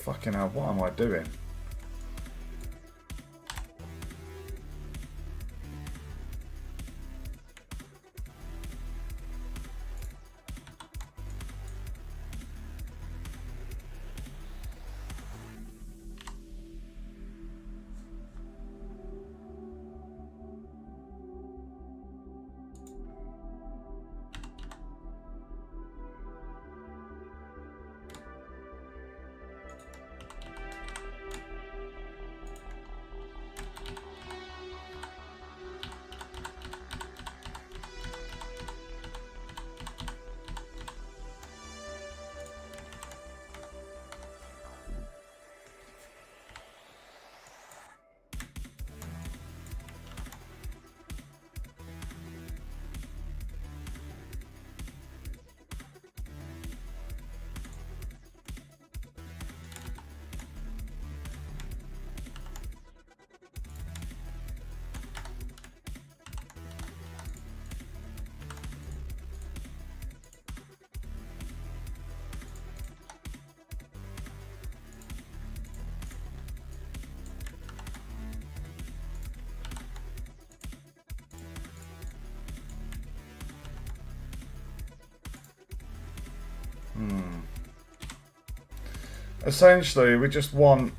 Fucking hell, what am I doing? Essentially, we just want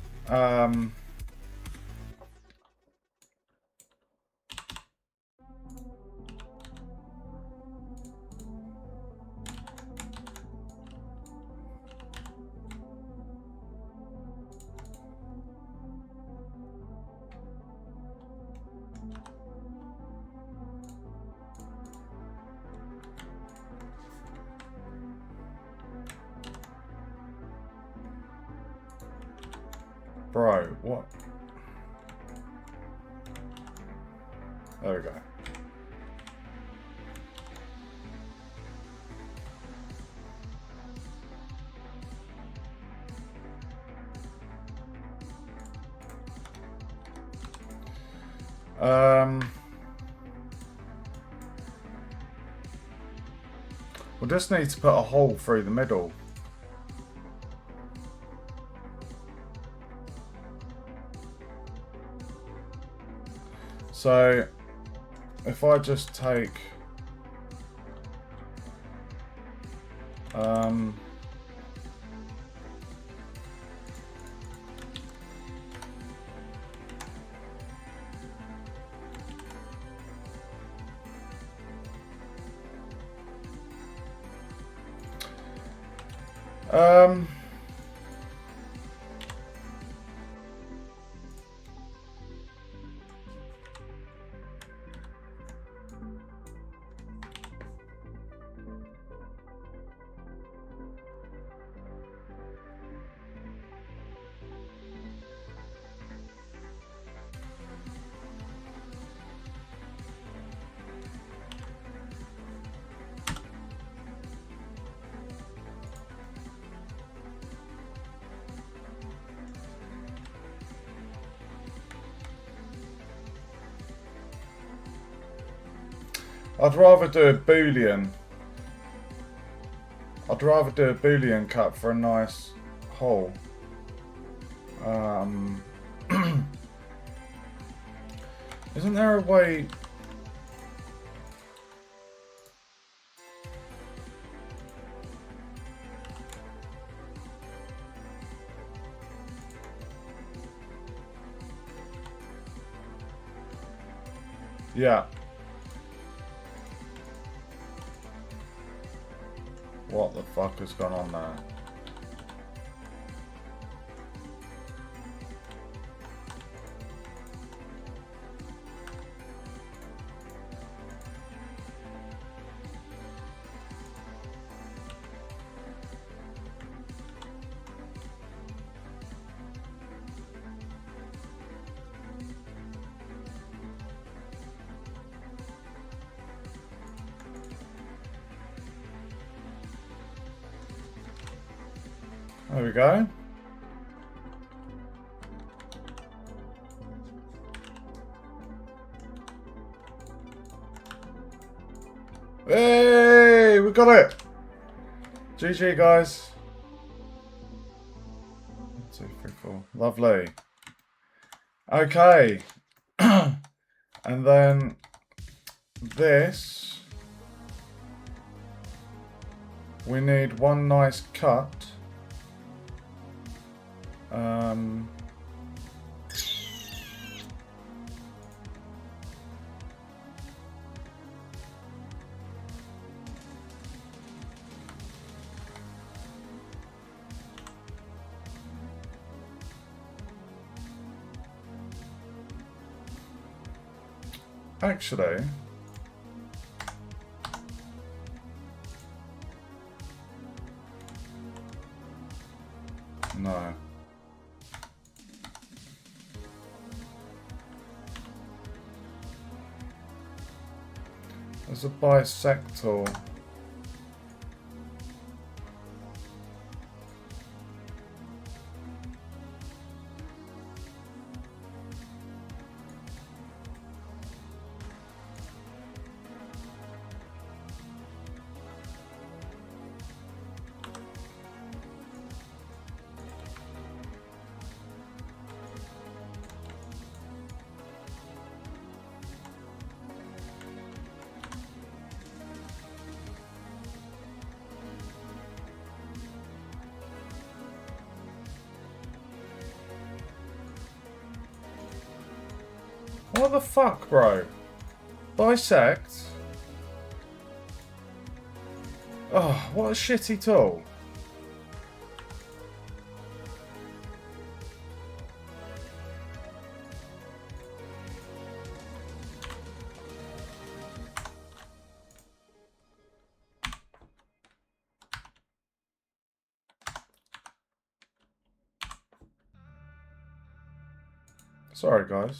bro, what? There we go. We'll just need to put a hole through the middle. So if I just take I'd rather do a Boolean. I'd rather do a Boolean cut for a nice hole. Isn't there a way? Yeah. What the fuck has gone on there? There we go. Hey, we got it. GG, guys. 1, 2, 3, 4. Lovely. Okay. And then this. We need one nice cut. Actually, no. There's a bisector. What the fuck, bro? Bisect? Oh, what a shitty tool. Sorry, guys.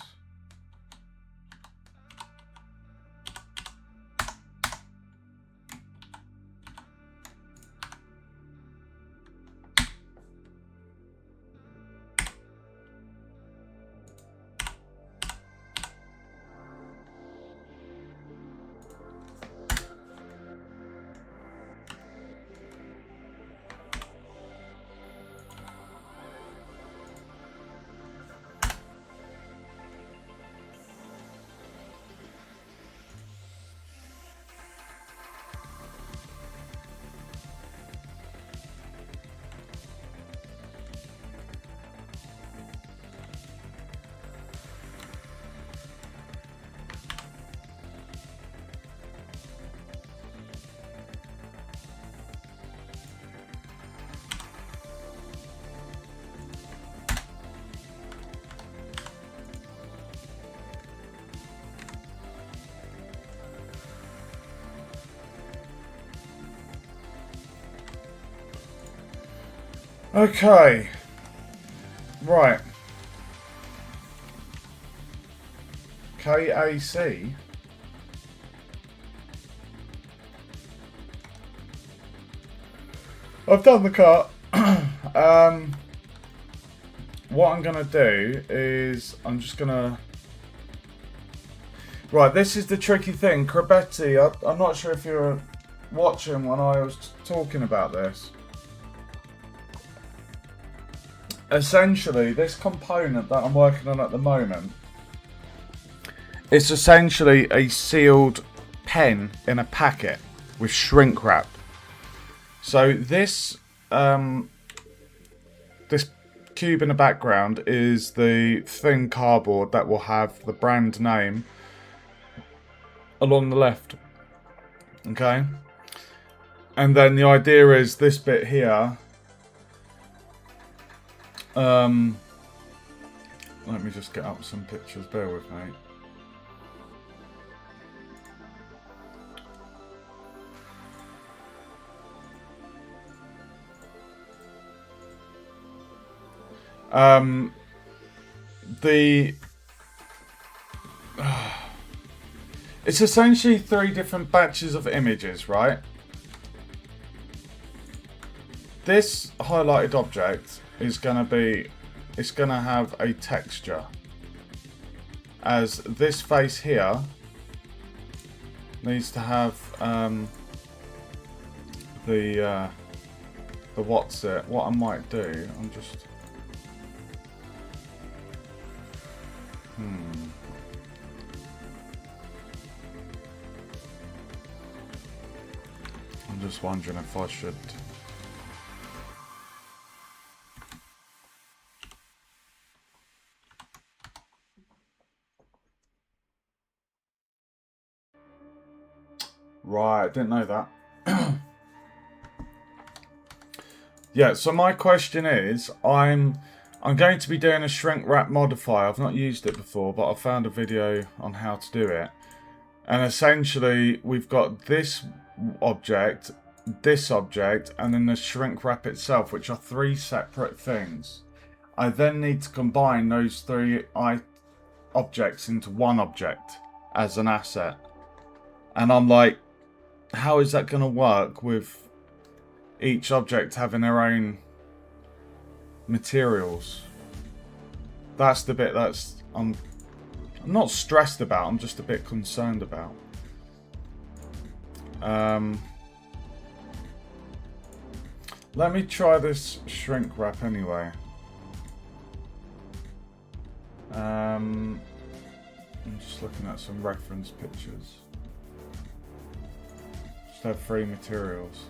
Okay. Right. KAC. I've done the cut. What I'm going to do is I'm just going to... Right, this is the tricky thing. Krabetti, I'm not sure if you were watching when I was talking about this. Essentially, this component that I'm working on at the moment, it's essentially a sealed pen in a packet with shrink wrap. So this this cube in the background is the thin cardboard that will have the brand name along the left. Okay? And then the idea is this bit here. Let me just get up some pictures, bear with me. It's essentially 3 different batches of images, right? This highlighted object is going to be, it's going to have a texture, as this face here needs to have the what's it. What I might do, I'm just I'm just wondering if I should. Right, didn't know that. Yeah, so my question is, I'm going to be doing a shrink wrap modifier. I've not used it before, but I found a video on how to do it. And essentially, we've got this object, and then the shrink wrap itself, which are 3 separate things. I then need to combine those 3 objects into one object as an asset. And I'm like, how is that going to work with each object having their own materials? That's the bit that's I'm not stressed about, I'm just a bit concerned about. Let me try this shrink wrap anyway. I'm just looking at some reference pictures. Just have 3 materials.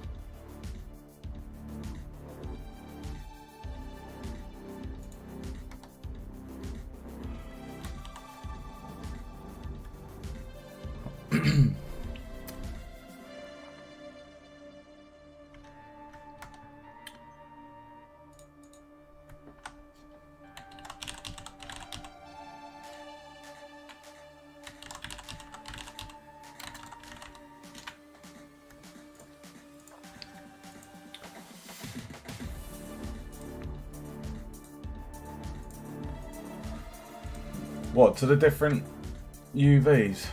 What, to the different UVs?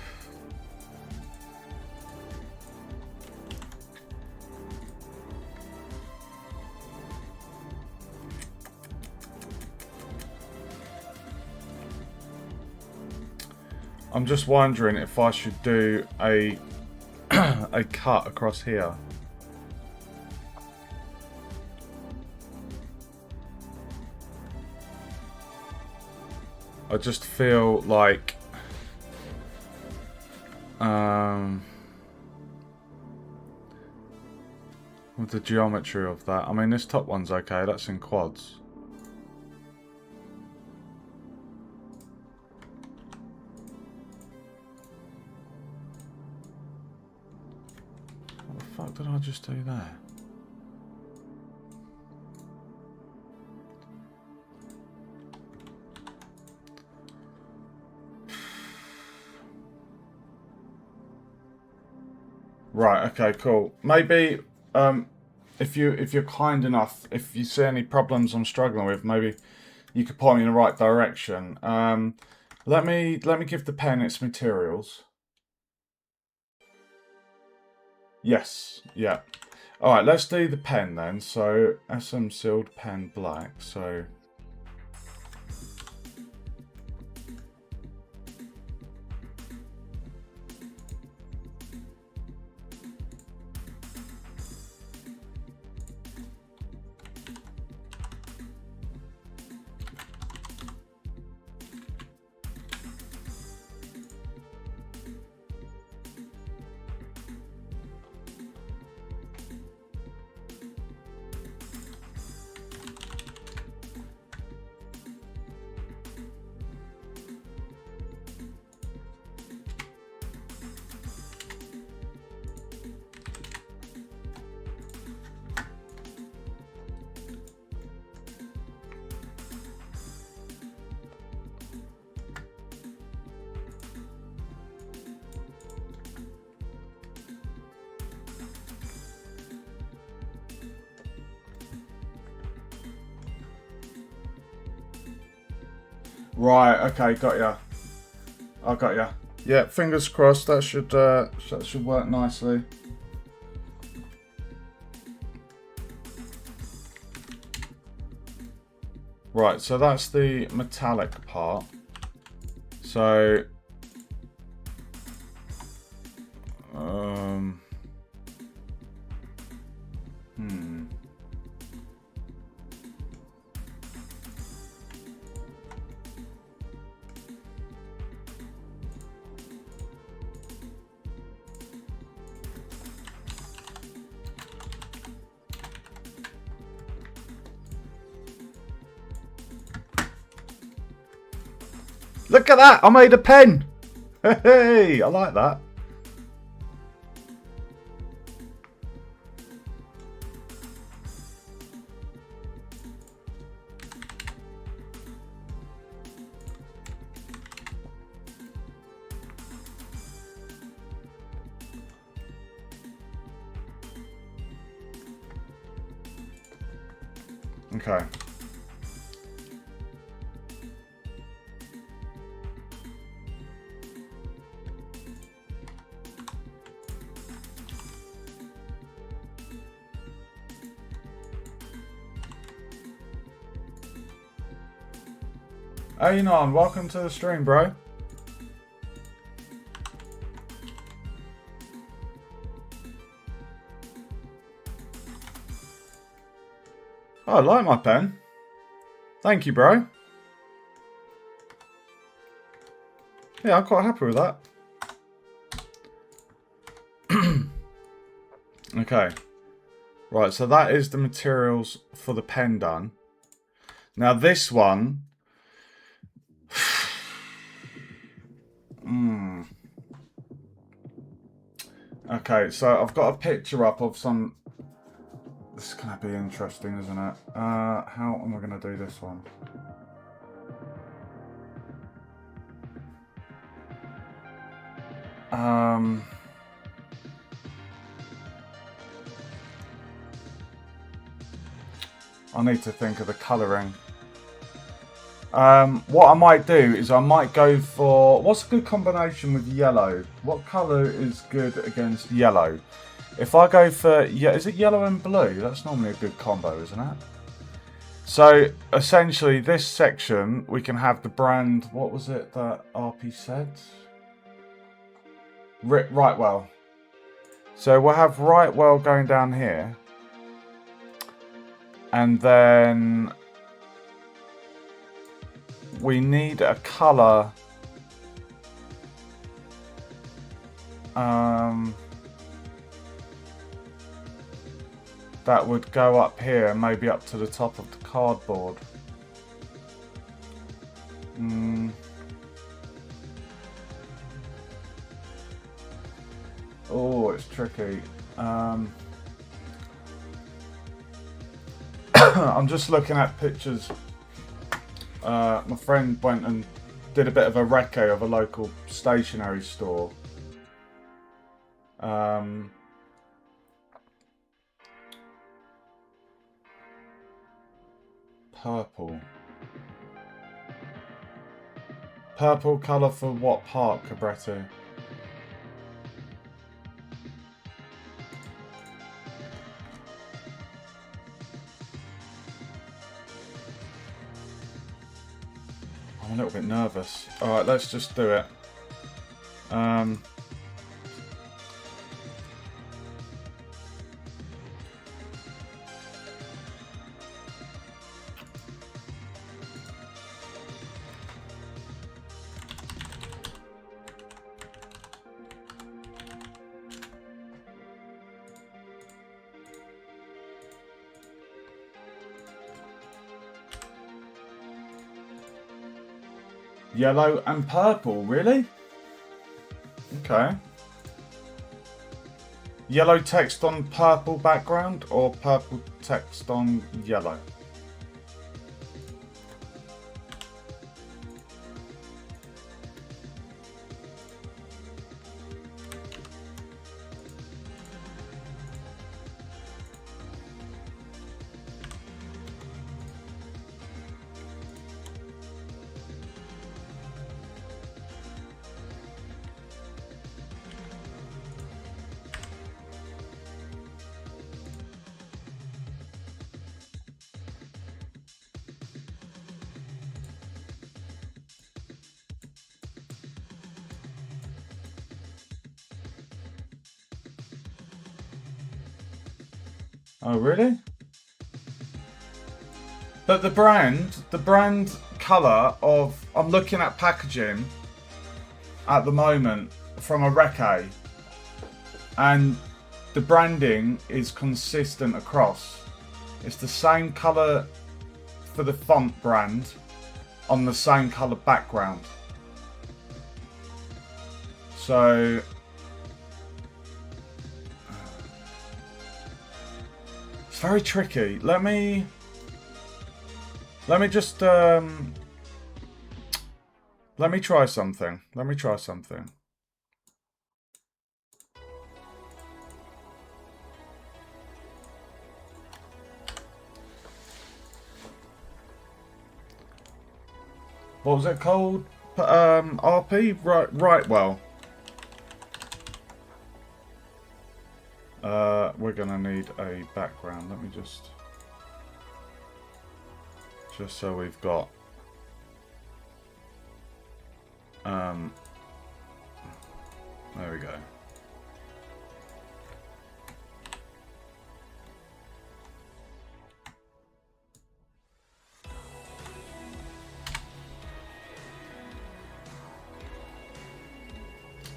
I'm just wondering if I should do a a cut across here. I just feel like with the geometry of that, I mean this top one's okay, that's in quads. What the fuck did I just do there? Right, okay, cool. Maybe, if you're kind enough, if you see any problems I'm struggling with, maybe you could point me in the right direction. Let me give the pen its materials. Yes, yeah. All right, let's do the pen then. So SM sealed pen black. So right, okay, got ya. I got ya. Yeah, fingers crossed. That should work nicely. Right, so that's the metallic part. So look at that! I made a pen! Hey, I like that. Okay. Hey, Nan, welcome to the stream, bro. Oh, I like my pen. Thank you, bro. Yeah, I'm quite happy with that. Okay. Right, so that is the materials for the pen done. Now this one... Okay, so I've got a picture up of some... This is going to be interesting, isn't it? How am I going to do this one? I need to think of the colouring. What I might do is I might go for... What's a good combination with yellow? What colour is good against yellow? If I go for... Yeah, is it yellow and blue? That's normally a good combo, isn't it? So, essentially, this section, we can have the brand... What was it that RP said? Rightwell. So, we'll have Rightwell going down here. And then... we need a colour. That would go up here, maybe up to the top of the cardboard. Oh, it's tricky. I'm just looking at pictures. My friend went and did a bit of a recce of a local stationery store. purple. Purple colour for what part, Cabretti? I'm a little bit nervous. Alright, let's just do it. Yellow and purple, really? Okay. Yellow text on purple background or purple text on yellow? Oh, really? But the brand colour of, I'm looking at packaging at the moment from a Recce, and the branding is consistent across. It's the same colour for the font brand on the same colour background. So it's very tricky. Let me just let me try something. What was it called? RP? Right, well. We're gonna need a background. Let me just so we've got there we go.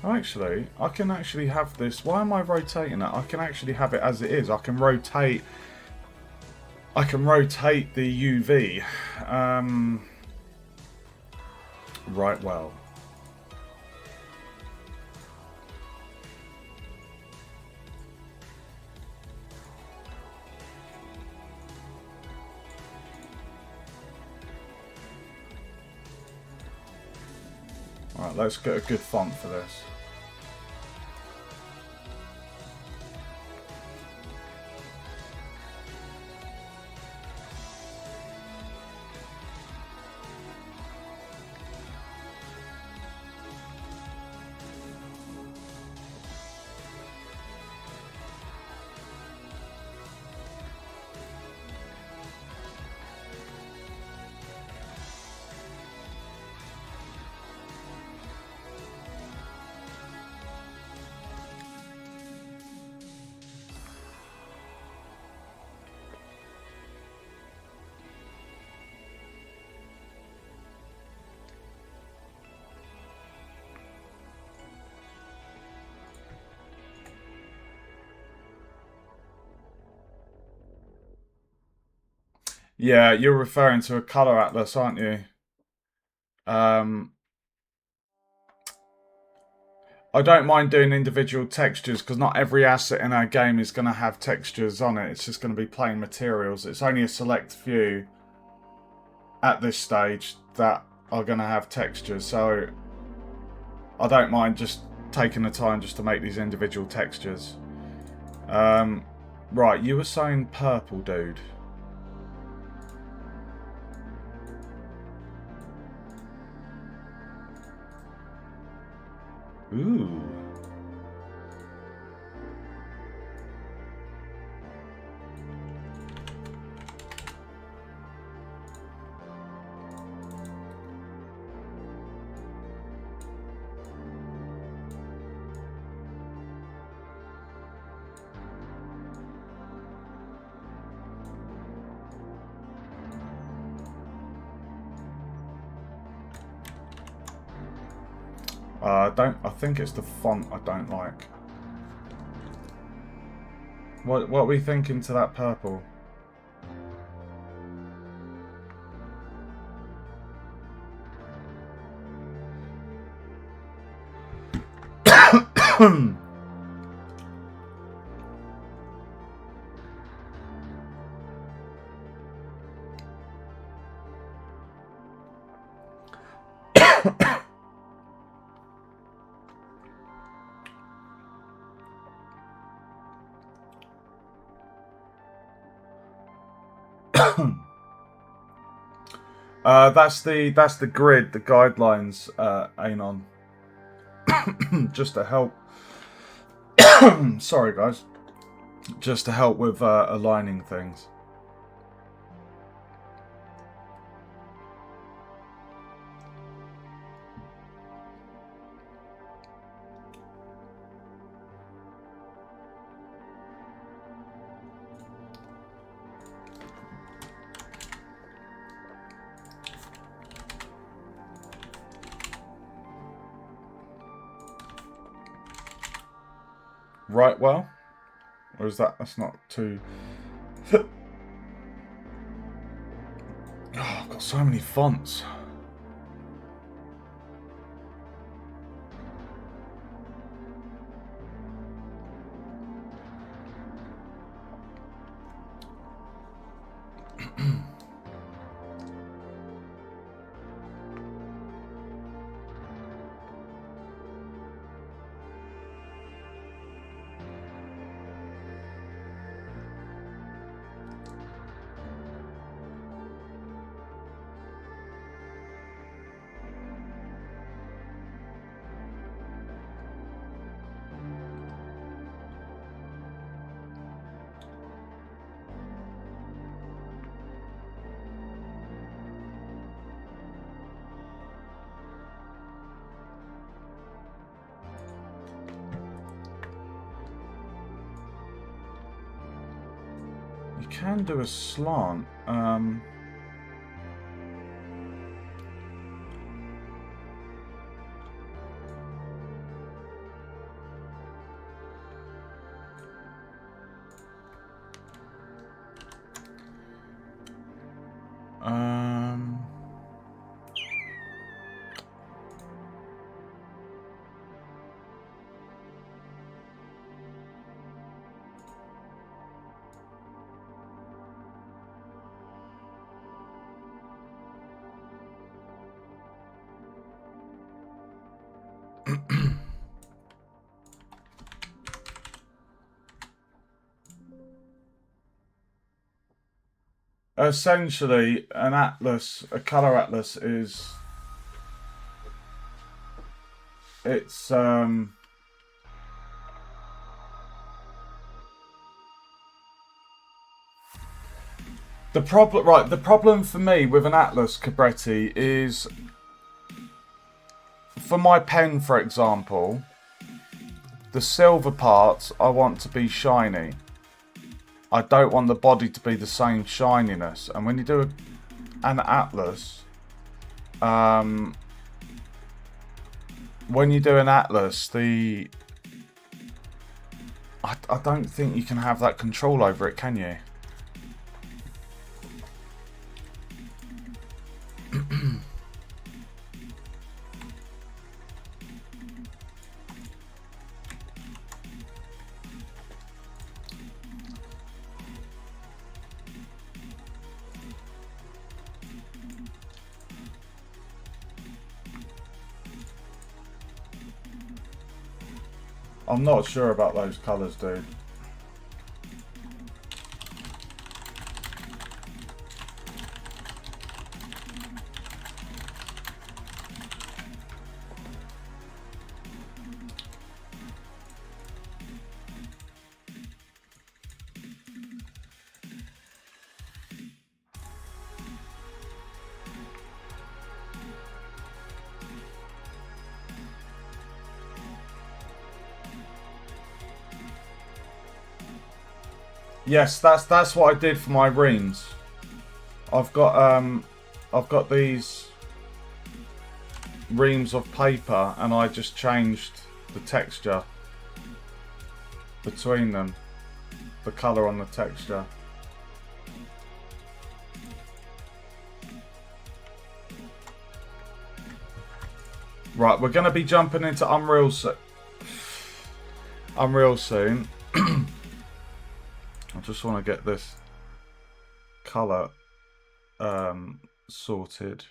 Actually, I can actually have this. Why am I rotating it? I can actually have it as it is. I can rotate the UV. Right, well. Alright, let's get a good font for this. Yeah, you're referring to a colour atlas, aren't you? I don't mind doing individual textures because not every asset in our game is going to have textures on it. It's just going to be plain materials. It's only a select few at this stage that are going to have textures. So I don't mind just taking the time just to make these individual textures. Right, you were saying purple, dude. Ooh. I think it's the font I don't like. What are we thinking to that purple? That's the grid, the guidelines, Anon. Just to help. Sorry, guys. Just to help with aligning things. Right, well, or is that's not too... Oh, I've got so many fonts. You can do a slant. Essentially, an atlas, a color atlas is... It's... The problem for me with an atlas, Cabretti, is... For my pen, for example, the silver parts I want to be shiny. I don't want the body to be the same shininess. And when you do an atlas, when you do an atlas, I don't think you can have that control over it, can you? I'm not sure about those colours, dude. Yes, that's what I did for my reams. I've got these reams of paper and I just changed the texture between them, the colour on the texture. Right, we're going to be jumping into Unreal soon. I just want to get this colour sorted.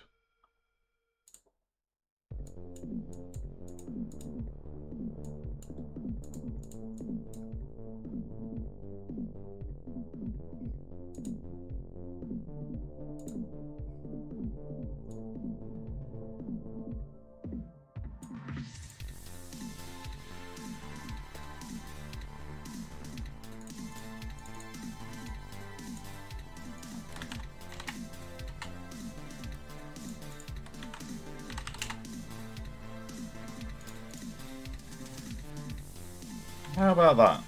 How about that?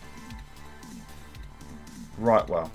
Right, well.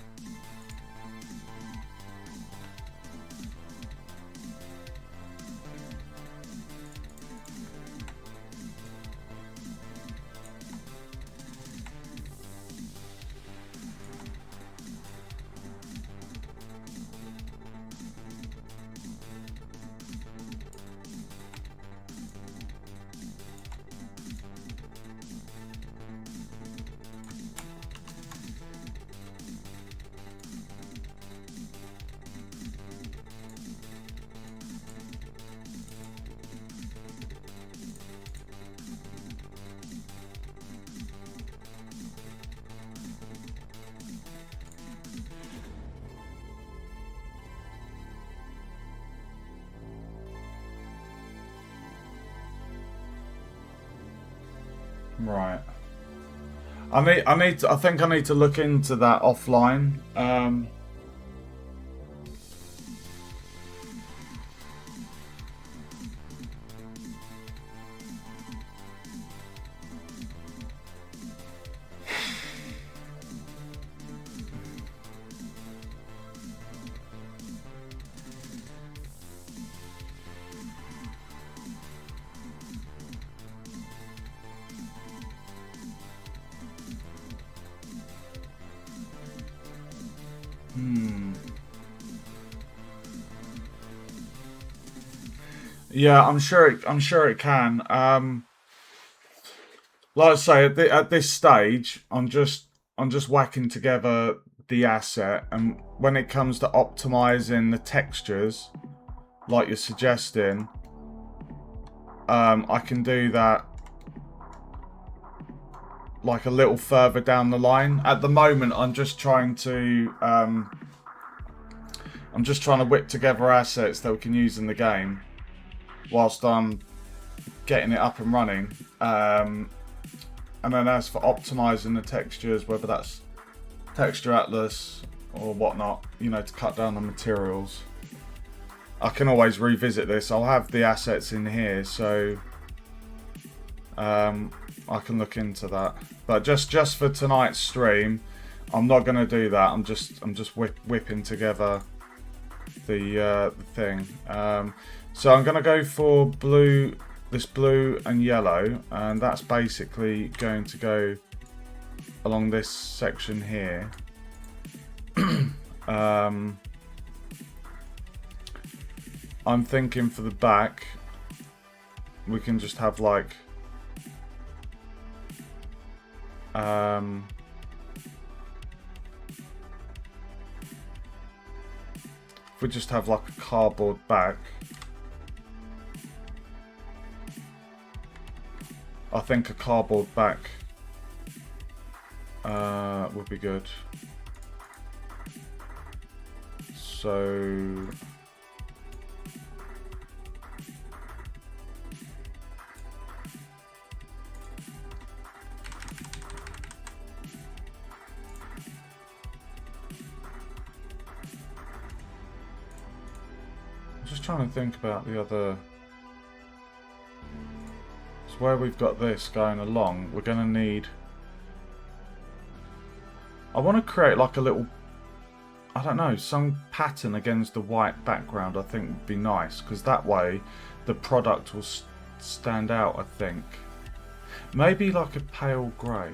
Right. I think I need to look into that offline. Yeah, I'm sure it can. Like I say, at this stage, I'm just whacking together the asset, and when it comes to optimizing the textures, like you're suggesting, I can do that like a little further down the line. At the moment, I'm just trying to whip together assets that we can use in the game, whilst I'm getting it up and running. And then as for optimizing the textures, whether that's Texture Atlas or whatnot, you know, to cut down on materials, I can always revisit this. I'll have the assets in here, so I can look into that. But just for tonight's stream, I'm not going to do that. I'm just whipping together the thing. So I'm going to go for this blue and yellow, and that's basically going to go along this section here. I'm thinking for the back, we can just have like if we just have like a cardboard back, I think a cardboard back would be good. So I'm just trying to think about the other. Where we've got this going along, we're going to need I want to create like a little, I don't know, some pattern against the white background. I think would be nice, because that way the product will stand out, I think. Maybe like a pale grey.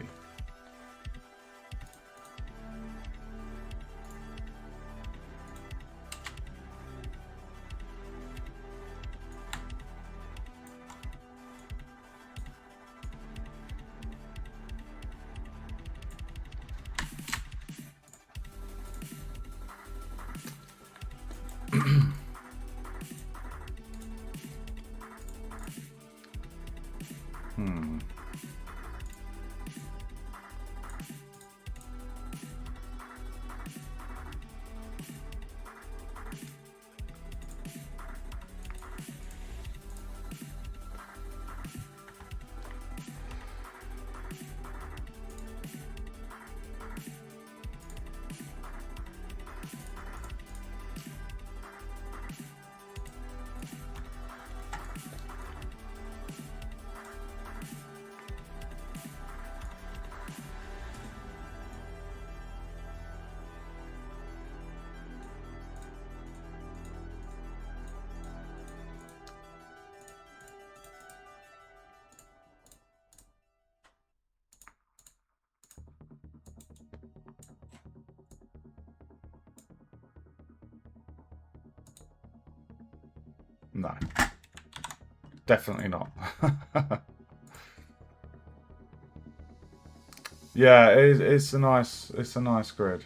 No, definitely not. Yeah, it's a nice grid.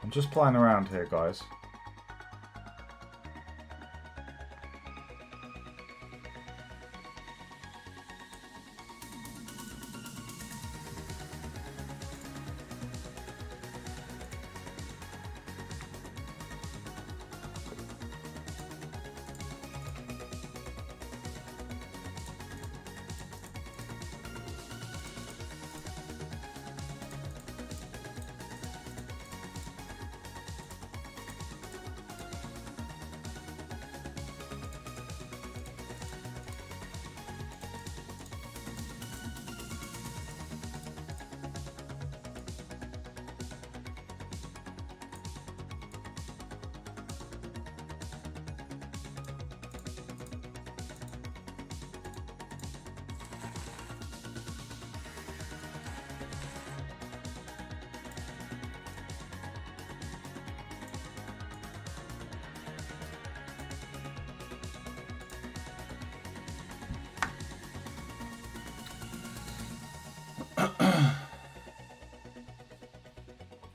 I'm just playing around here, guys.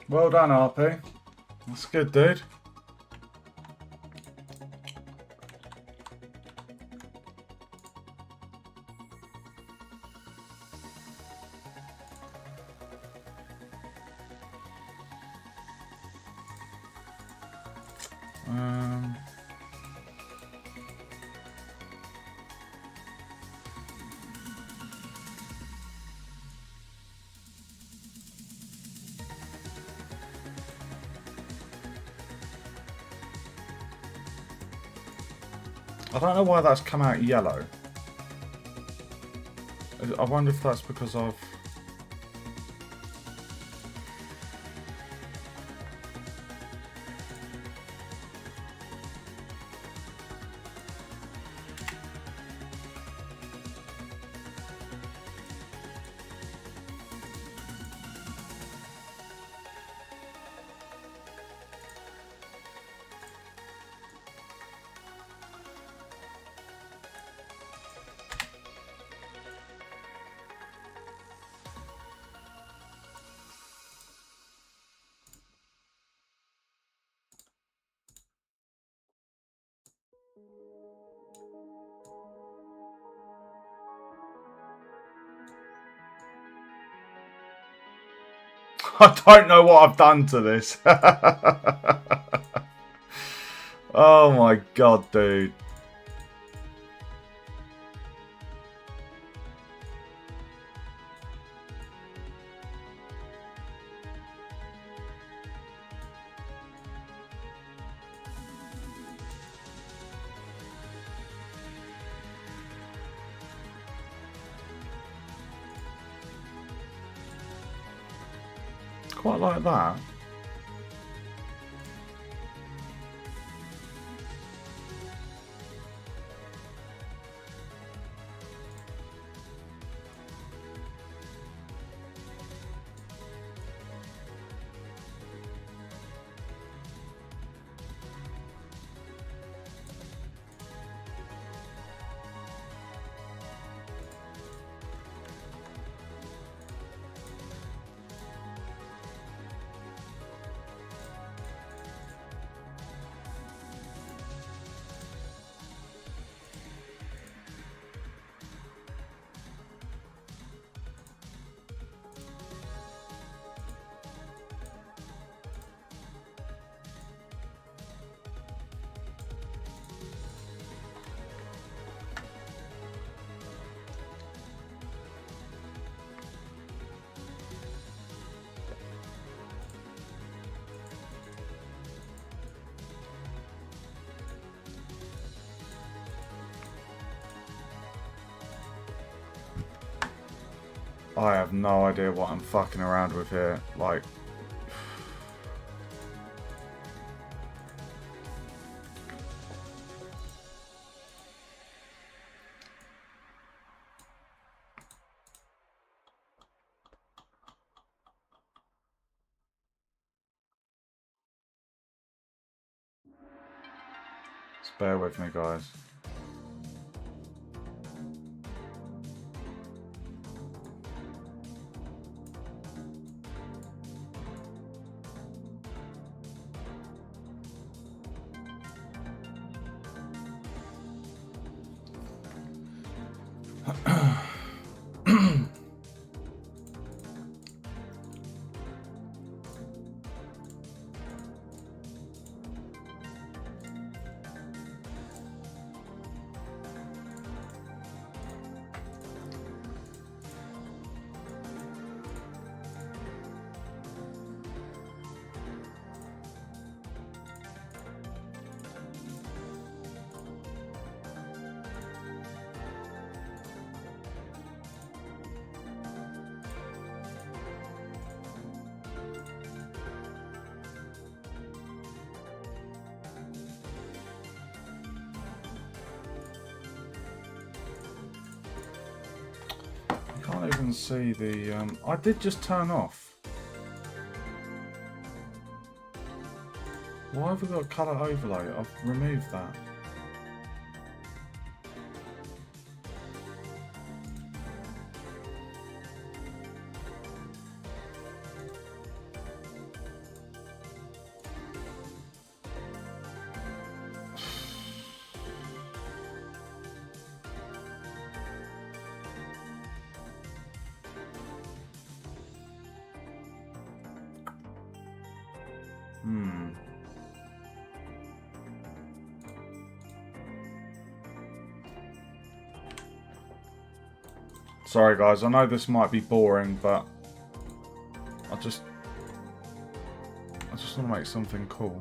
Well done, RP. That's good, dude. I don't know why that's come out yellow. I wonder if that's because of... I don't know what I've done to this. Oh my god, dude. Quite like that. I have no idea what I'm fucking around with here. Like, just bear with me, guys. Can't even see the. I did just turn off. Why have we got colour overlay? I've removed that. Sorry guys, I know this might be boring, but I just want to make something cool.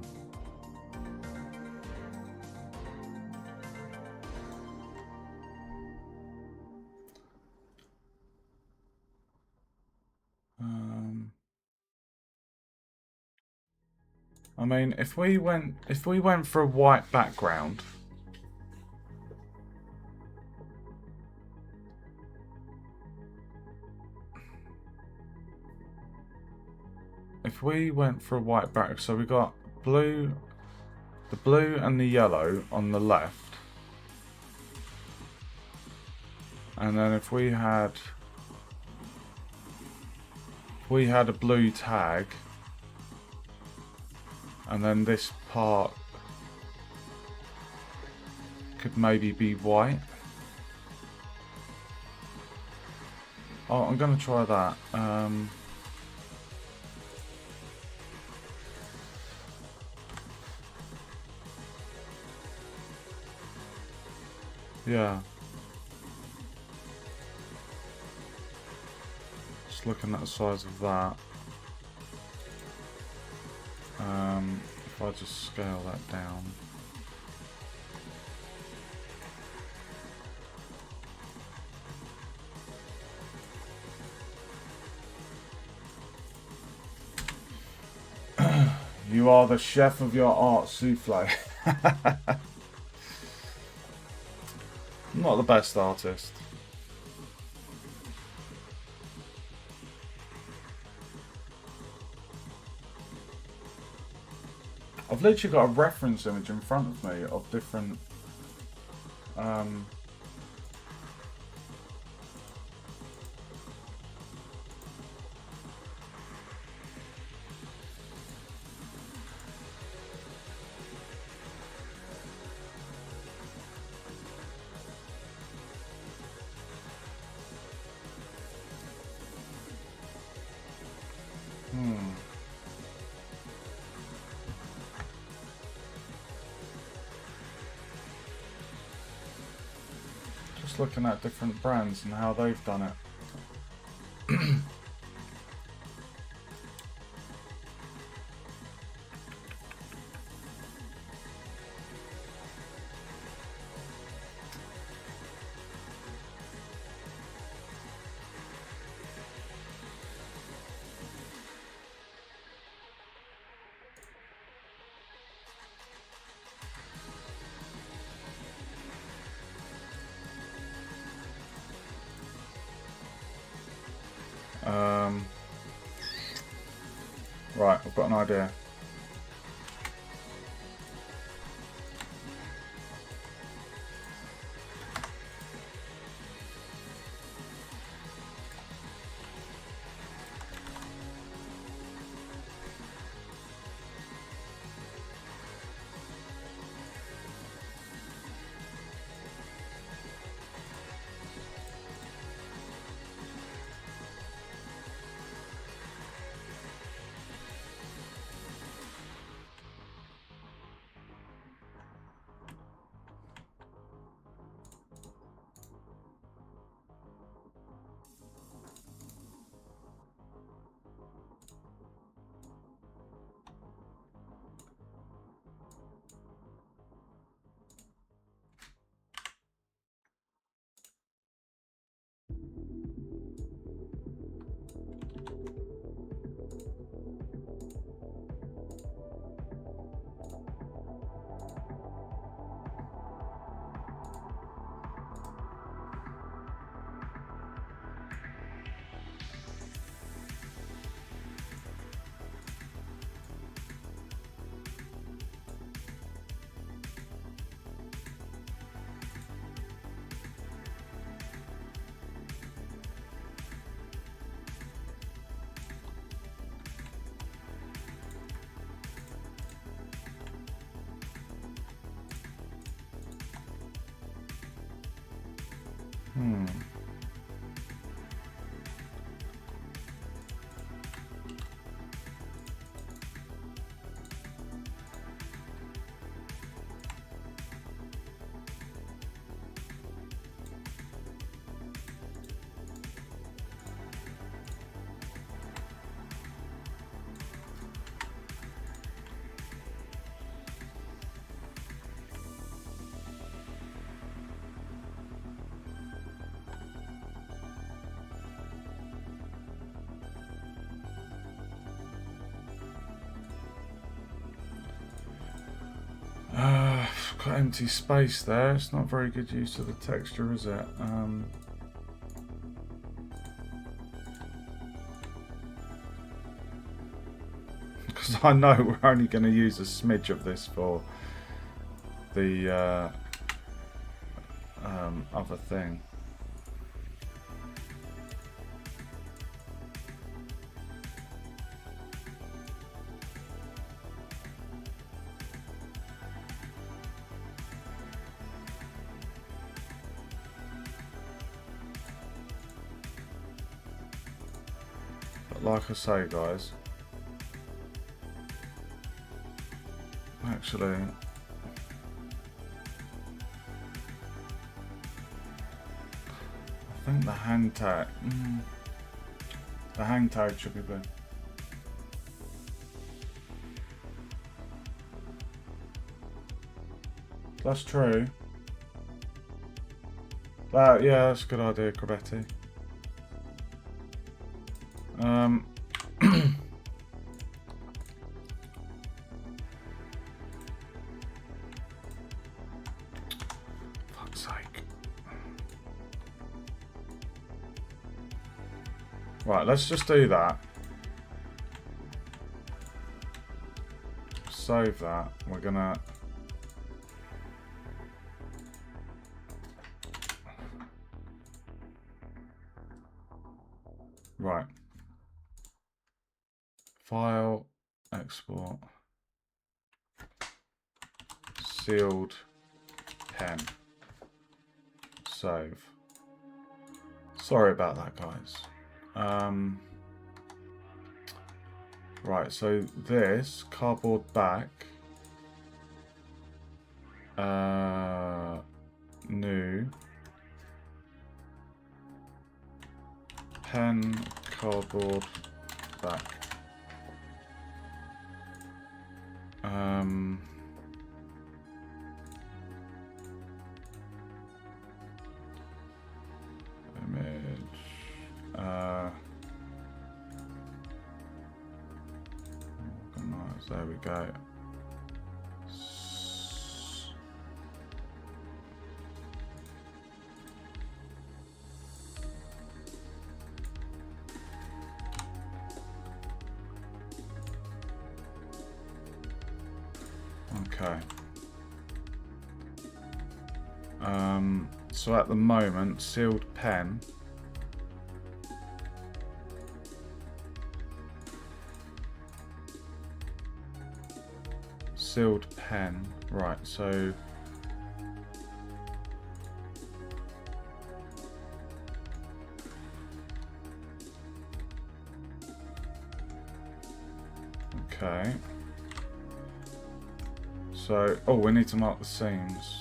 I mean, if we went for a white background, so we got blue, the blue and the yellow on the left, and then if we had a blue tag, and then this part could maybe be white. Oh, I'm gonna try that. Yeah. Just looking at the size of that. If I just scale that down. You are the chef of your art, souffle. I'm not the best artist. I've literally got a reference image in front of me of different just looking at different brands and how they've done it. Right, I've got an idea. Got empty space there. It's not very good use of the texture, is it? Because I know we're only going to use a smidge of this for the other thing. Like I say, guys, actually, think the hang tag. The hang tag should be blue. That's true. Yeah, that's a good idea, Krabetti. Fuck's sake. Right, let's just do that. Save that. We're gonna... Right. File, export, sealed pen, save. Sorry about that, guys. Right, so this cardboard back, new, pen, cardboard back. Image. Organize. There we go. Okay. So at the moment, sealed pen. Sealed pen. Right, so... Okay. So, oh, we need to mark the seams.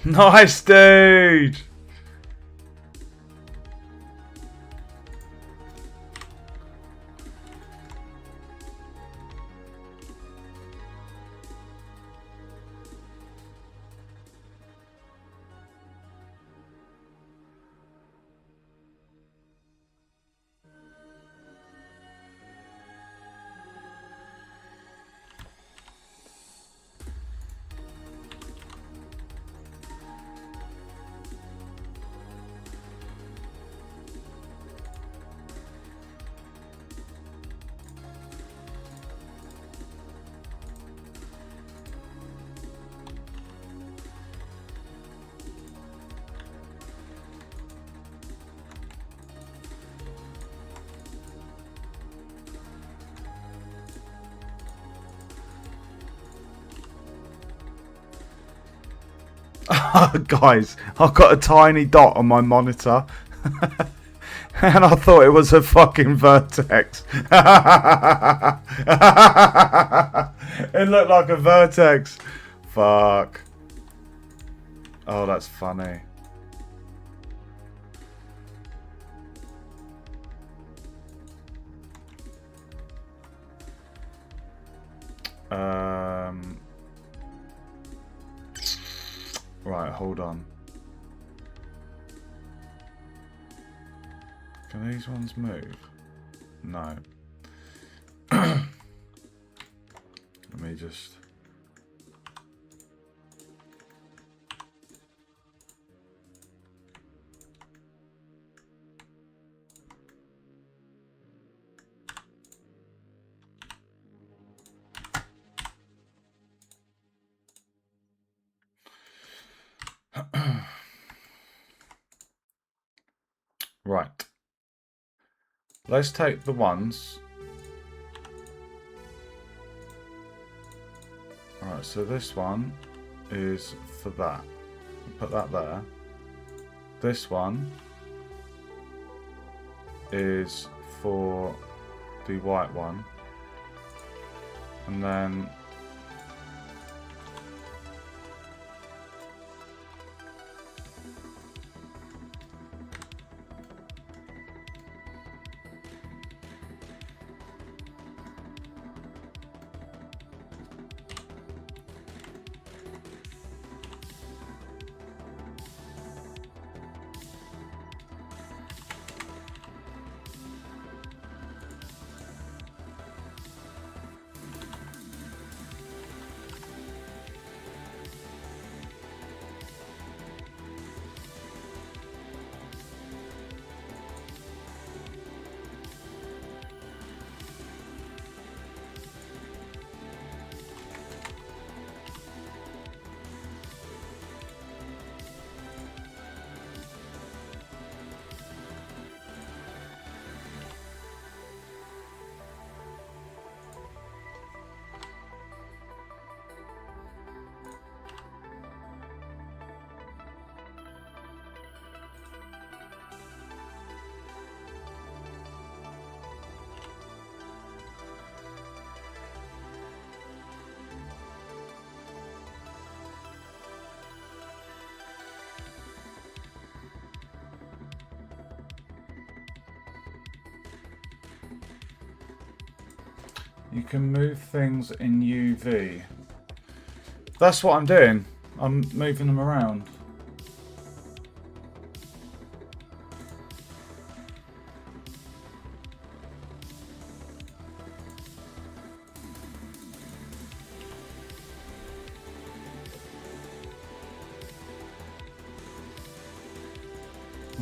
Nice, dude! Guys, I've got a tiny dot on my monitor. And I thought it was a fucking vertex. It looked like a vertex. Fuck. Oh, that's funny. Right, hold on. Can these ones move? No. Let me just... Right. Let's take the ones. Alright, so this one is for that. Put that there. This one is for the white one. And then you can move things in UV. That's what I'm doing. I'm moving them around.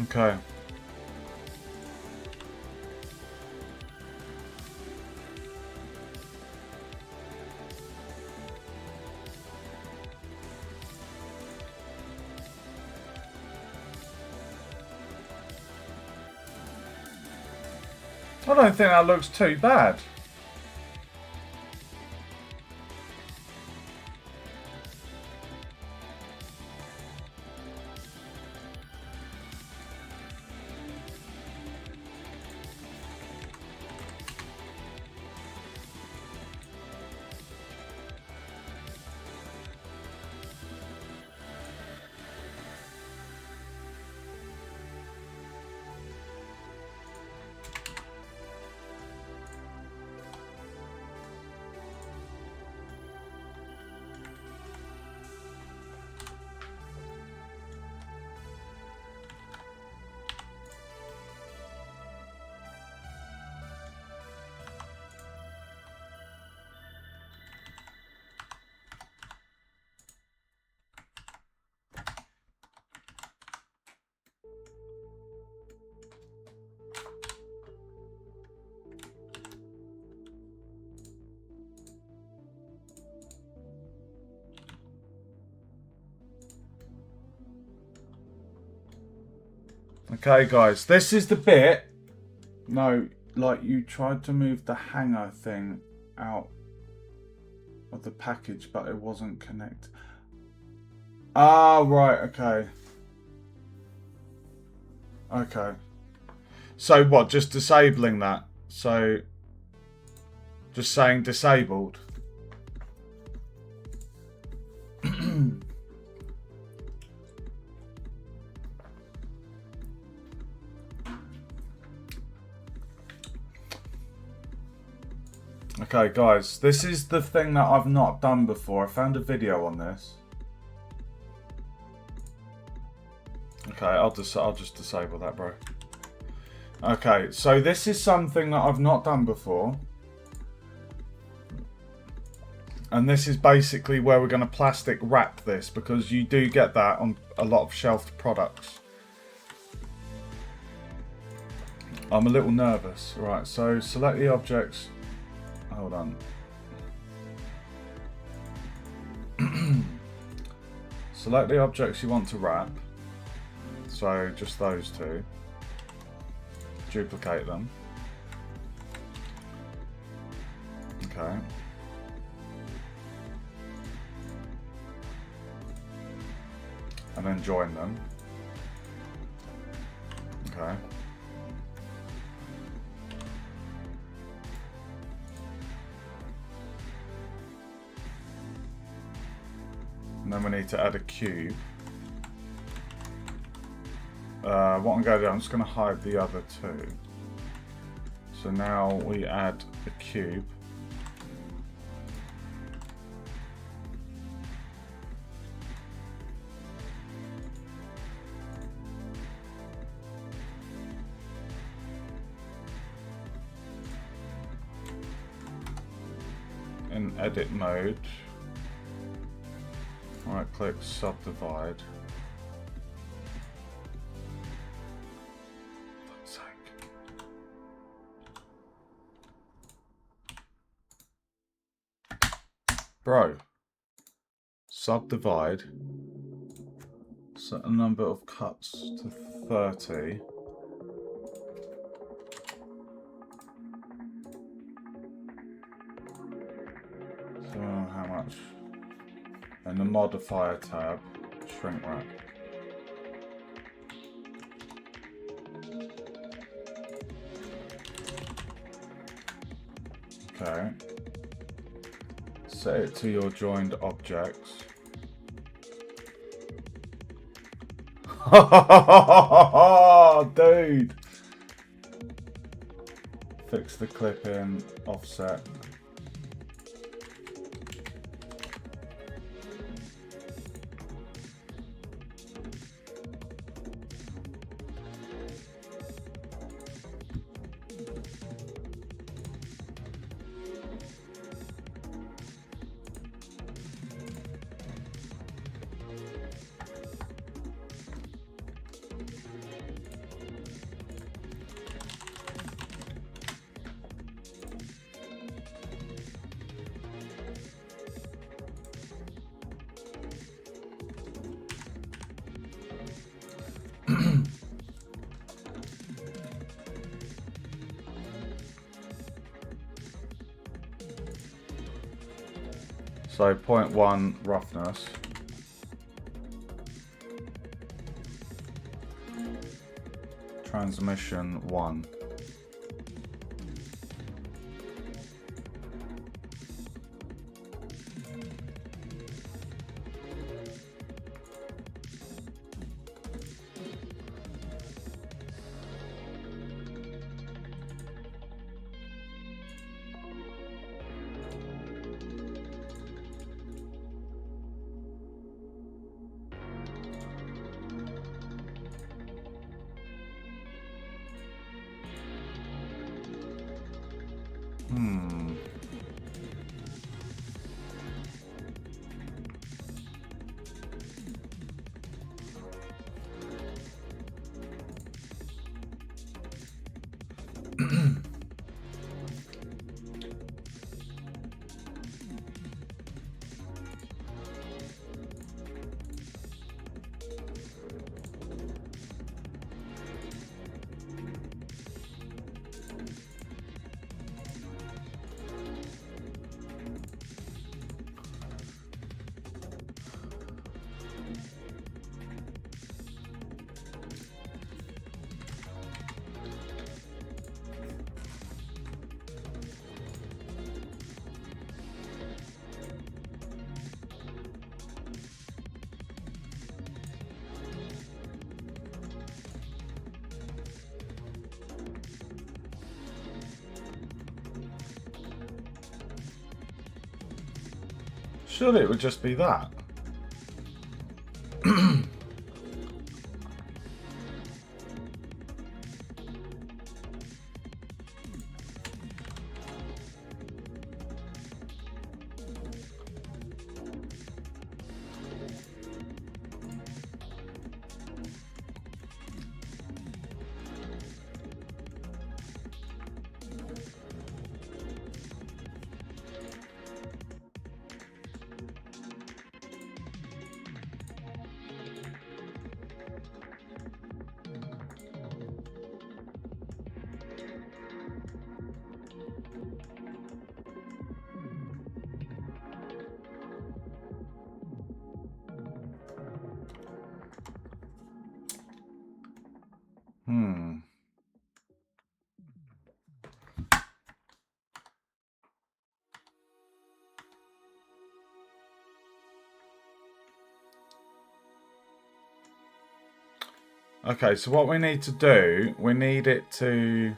Okay. I don't think that looks too bad. Okay, guys, this is the bit. No, like you tried to move the hanger thing out of the package, but it wasn't connected. Ah, right, okay. Okay. So what, just disabling that? So, just saying disabled? Okay, guys, this is the thing that I've not done before. I found a video on this. Okay, I'll just disable that, bro. Okay, so this is something that I've not done before. And this is basically where we're going to plastic wrap this, because you do get that on a lot of shelved products. I'm a little nervous. Right, so select the objects. Hold on. Select the objects you want to wrap. So just those two. Duplicate them. Okay. And then join them. Okay. And then we need to add a cube. What I'm going to do, I'm just going to hide the other two. So now we add a cube. In edit mode, right click subdivide. Bro, subdivide, set a number of cuts to 30. So how much? In the modifier tab, shrink wrap. Okay. Set it to your joined objects. Dude! Fix the clip in, offset. So 0.1 roughness. Transmission 1. Surely it would just be that. Okay, so what we need to do, we need it to...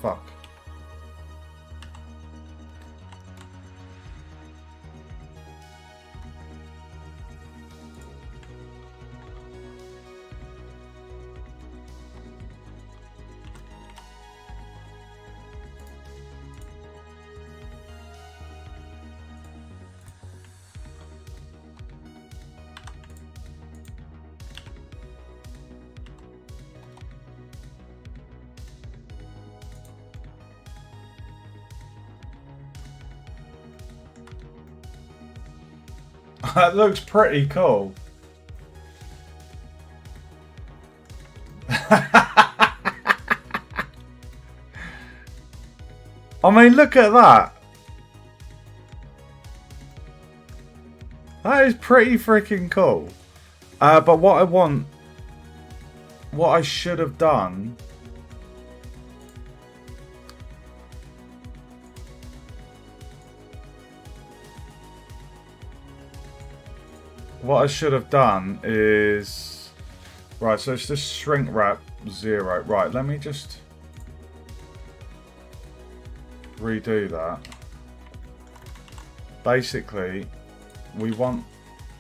fuck. That looks pretty cool. I mean, look at that. That is pretty freaking cool. But what I want, what I should have done, is, right, so it's just shrink wrap 0. Right, let me just redo that. Basically, we want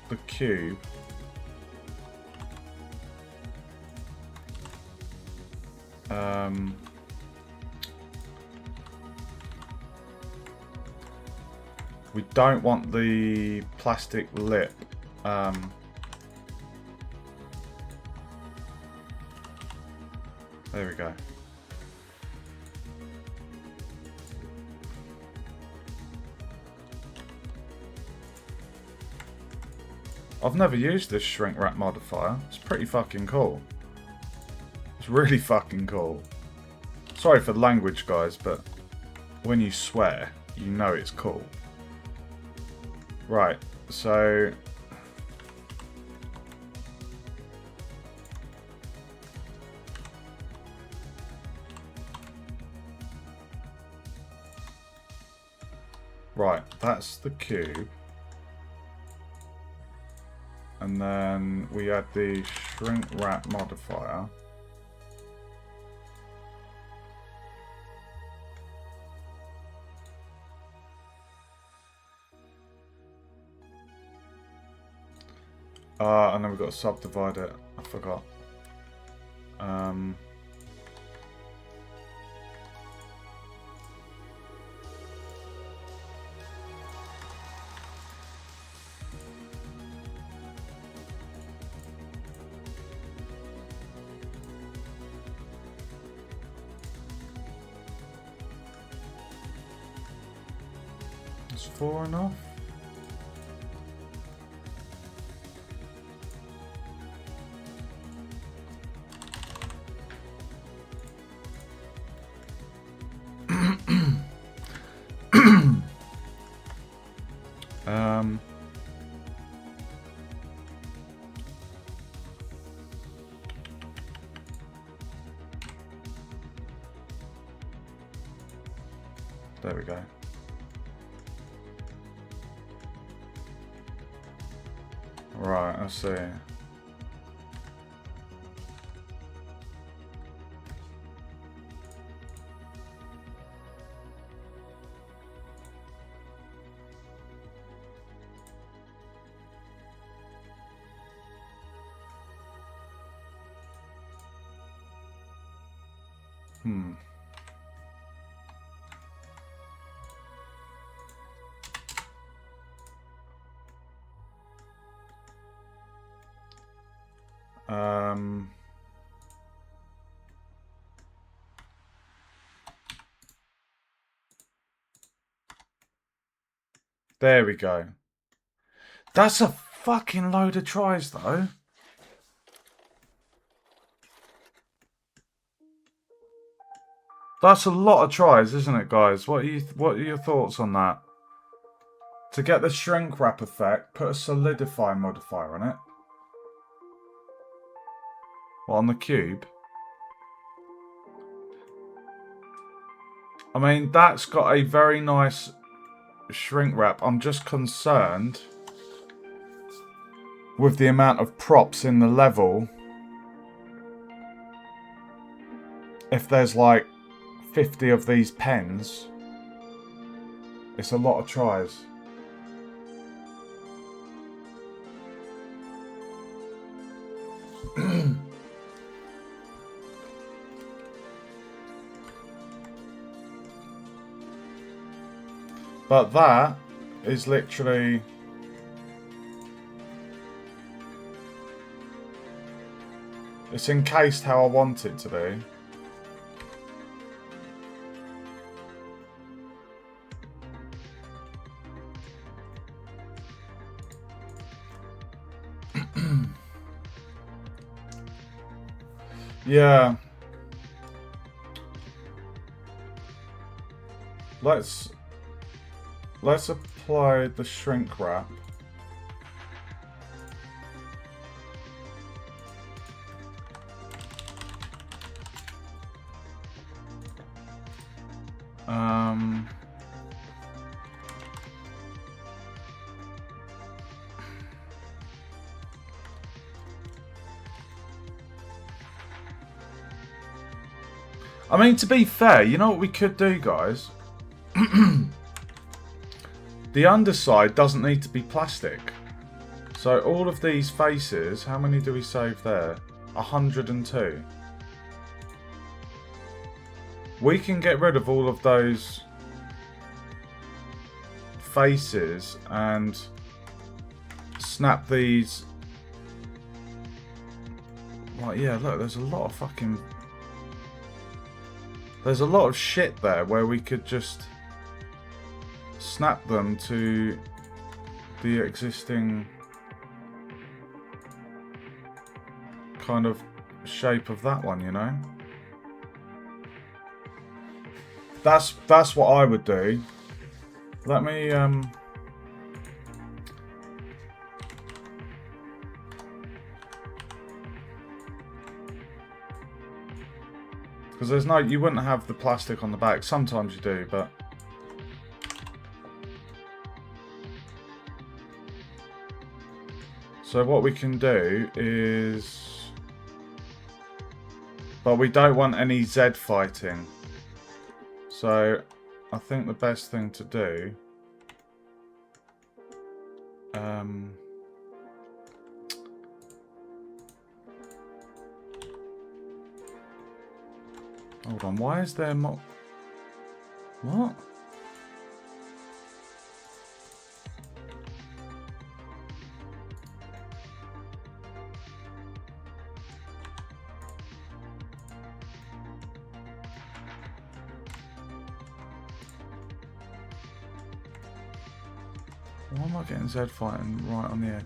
the cube we don't want the plastic lip. There we go. I've never used this shrink wrap modifier. It's pretty fucking cool. It's really fucking cool. Sorry for the language, guys, but when you swear, you know it's cool. Right, so... Right, that's the cube. And then we add the shrink wrap modifier. And then we've got to subdivide it. I forgot. Is 4 enough? There we go. Right, I see. There we go. That's a fucking load of tries, though. That's a lot of tries, isn't it, guys? What are your thoughts on that? To get the shrink wrap effect, put a solidify modifier on it. What, on the cube? I mean, that's got a very nice shrink wrap. I'm just concerned with the amount of props in the level. If there's like 50 of these pens, it's a lot of tries. But that is literally... It's encased how I want it to be. Yeah. Let's apply the shrink wrap. I mean, to be fair, you know what we could do, guys? The underside doesn't need to be plastic. So all of these faces, how many do we save there? 102. We can get rid of all of those faces and snap these. Like, yeah, look, there's a lot of fucking... There's a lot of shit there where we could just snap them to the existing kind of shape of that one, you know? That's what I would do. Let me because there's no, you wouldn't have the plastic on the back. Sometimes you do, but so what we can do is, but we don't want any Z fighting. So I think the best thing to do, hold on, why is there what? Why am I getting Z fighting right on the edge?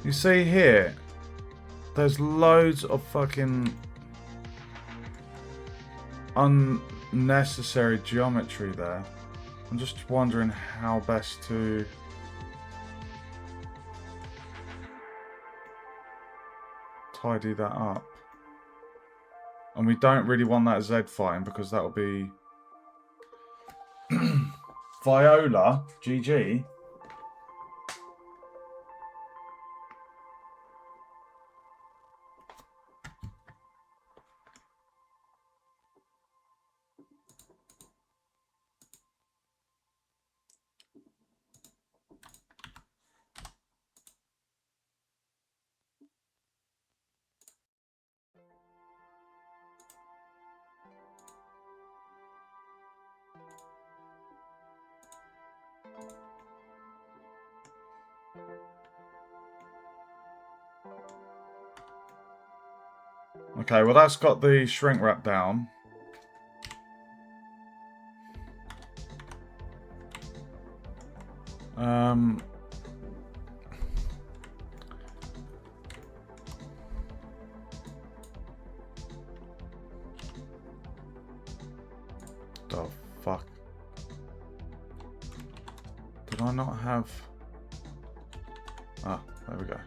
You see here, there's loads of fucking unnecessary geometry there. I'm just wondering how best to tidy that up. And we don't really want that Z fighting because that'll be Viola, GG. Okay, well that's got the shrink wrap down. The fuck? Did I not have... Ah, there we go.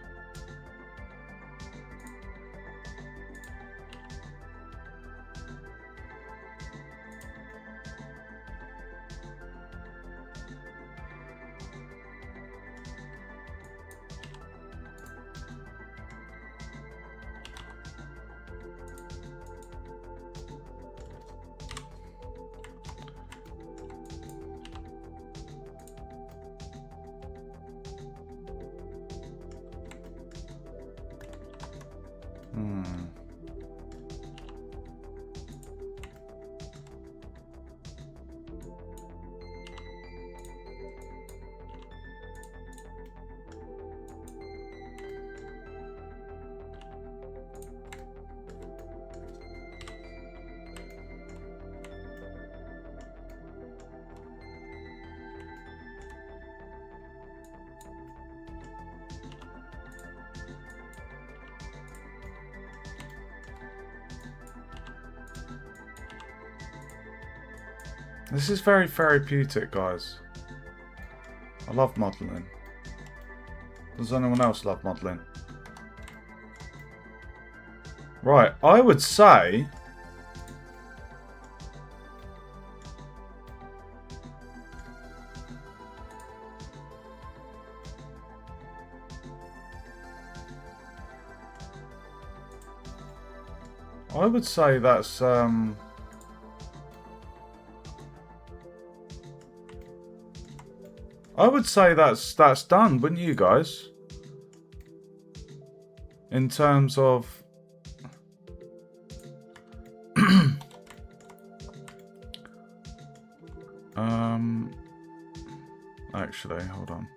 This is very therapeutic, guys. I love modelling. Does anyone else love modelling? Right, I would say... that's... I would say that's done, wouldn't you guys? In terms of actually, hold on.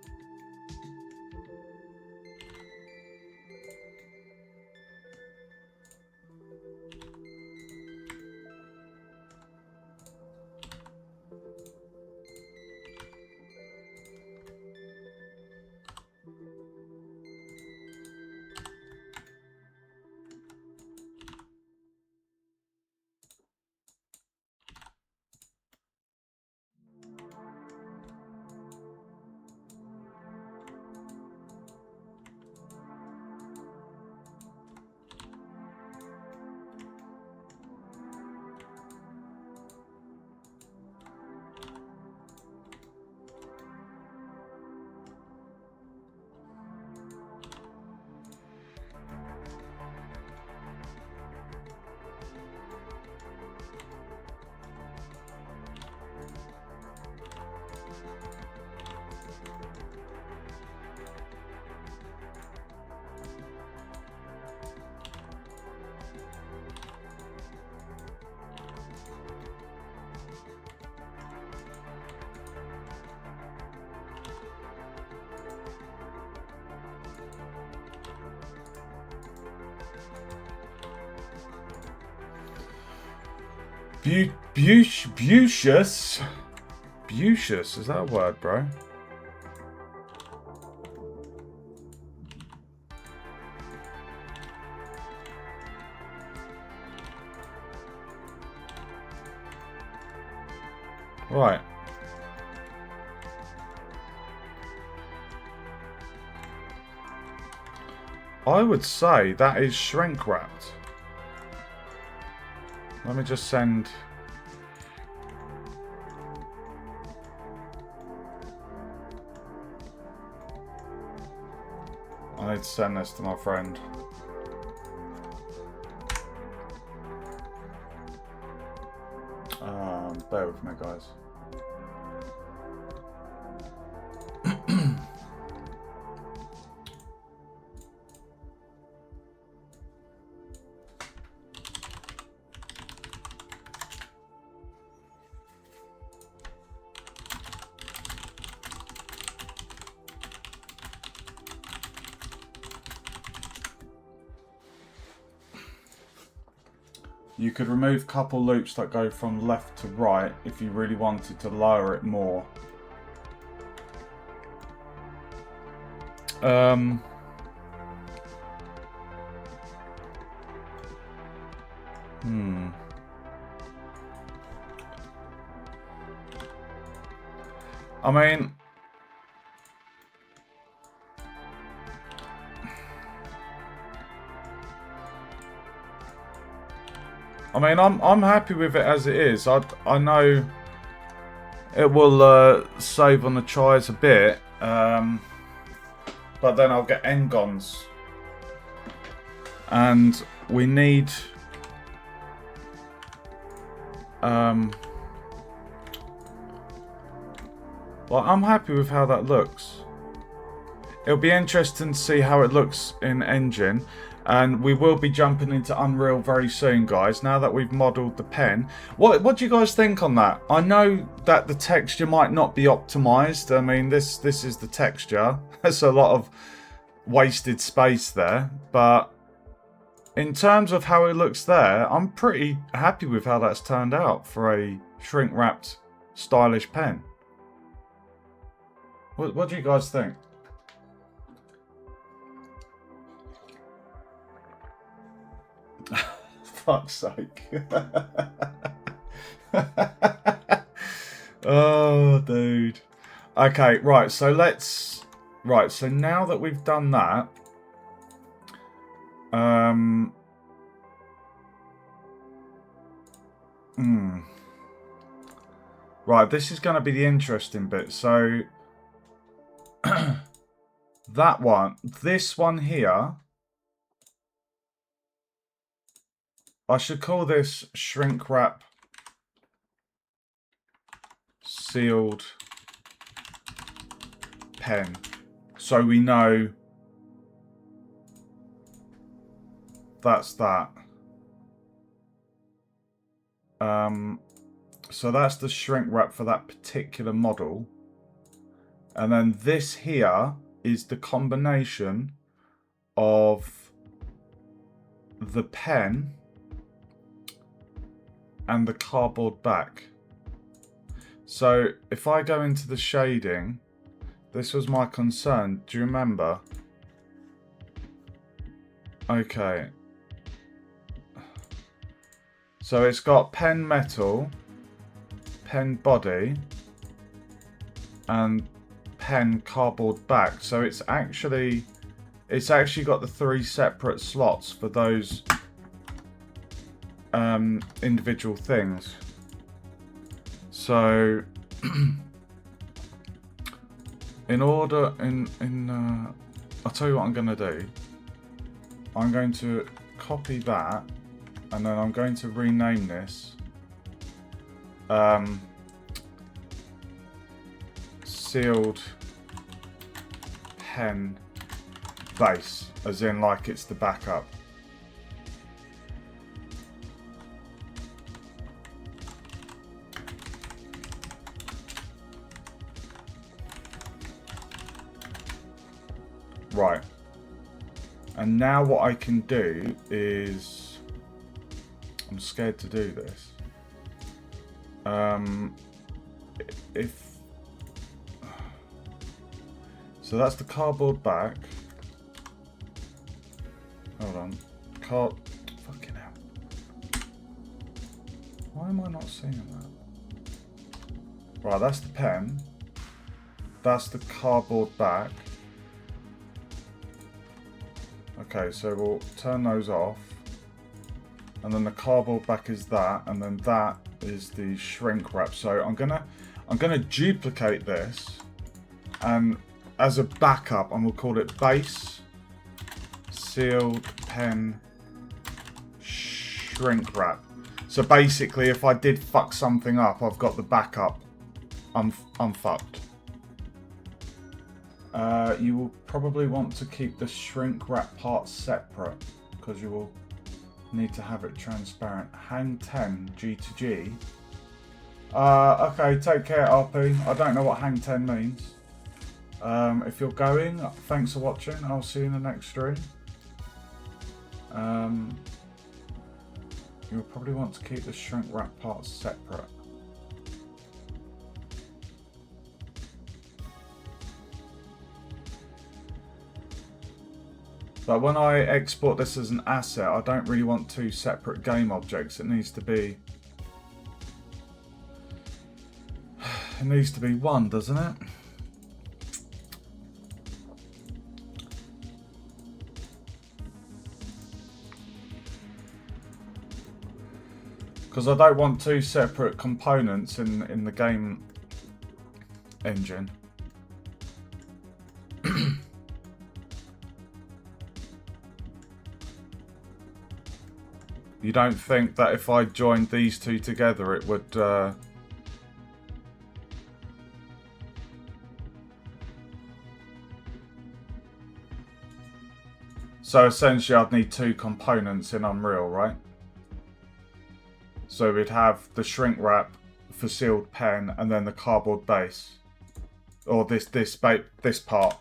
Beaucious. Is that a word, bro? Right. I would say that is shrink wrapped. Let me just send... I need to send this to my friend. Bear with me, guys. You could remove couple loops that go from left to right if you really wanted to lower it more. I mean, I'm happy with it as it is. I know it will save on the tries a bit, but then I'll get N-gons, and we need well, I'm happy with how that looks. It'll be interesting to see how it looks in engine. And we will be jumping into Unreal very soon, guys, now that we've modelled the pen. What do you guys think on that? I know that the texture might not be optimised. I mean, this is the texture. There's a lot of wasted space there. But in terms of how it looks there, I'm pretty happy with how that's turned out for a shrink-wrapped, stylish pen. What do you guys think? Fuck's sake. Oh, dude. Okay, right, so let's... Right, so now that we've done that... Right, this is going to be the interesting bit. So... that one. This one here... I should call this shrink wrap sealed pen, so we know that's that. So that's the shrink wrap for that particular model, and then this here is the combination of the pen and the cardboard back. So if I go into the shading, this was my concern. Do you remember? Okay. So it's got pen metal, pen body, and pen cardboard back. So it's actually got the 3 separate slots for those individual things. So I'll tell you what I'm going to do. I'm going to copy that, and then I'm going to rename this sealed pen base, as in like it's the backup. Right, and now what I can do is, I'm scared to do this. So that's the cardboard back. Hold on, fucking hell. Why am I not seeing that? Right, that's the pen. That's the cardboard back. Okay, so we'll turn those off. And then the cardboard back is that, and then that is the shrink wrap. So I'm gonna duplicate this, and as a backup, I'm gonna call it base sealed pen shrink wrap. So basically, if I did fuck something up, I've got the backup. I'm fucked. You will probably want to keep the shrink wrap part separate because you will need to have it transparent. Hang 10 G to G. Okay, take care, RP. I don't know what hang 10 means. If you're going, thanks for watching. I'll see you in the next stream. You'll probably want to keep the shrink wrap parts separate. But when I export this as an asset, I don't really want two separate game objects. It needs to be one, doesn't it? Because I don't want two separate components in the game engine. You don't think that if I joined these two together it would... So essentially I'd need two components in Unreal, right? So we'd have the shrink wrap for sealed pen and then the cardboard base. Or this part.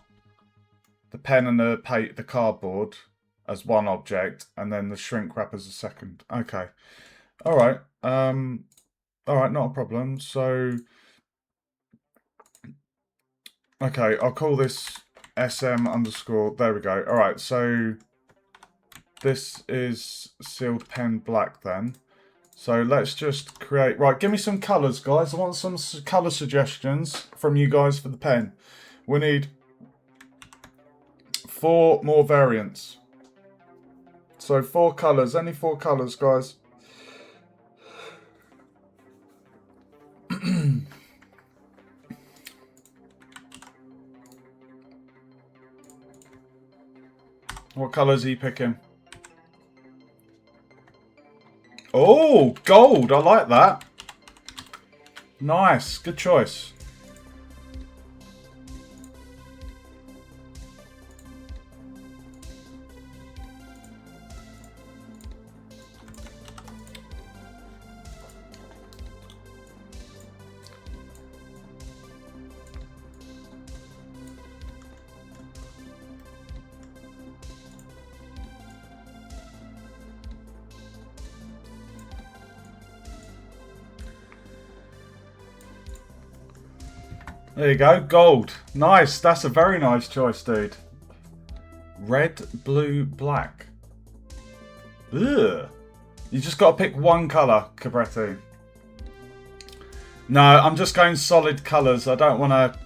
The pen and the cardboard as one object, and then the shrink wrap as a second. Okay. Alright. Alright, not a problem. So okay, I'll call this SM underscore. There we go. Alright, so this is sealed pen black then. So let's just create... Right, give me some colours, guys. I want some colour suggestions from you guys for the pen. We need 4 more variants. So 4 colours. Any 4 colours, guys. What colours are you picking? Oh, gold. I like that. Nice. Good choice. There you go, gold. Nice, that's a very nice choice, dude. Red, blue, black. Ugh. You just got to pick one colour, Cabretti. No, I'm just going solid colours. I don't want to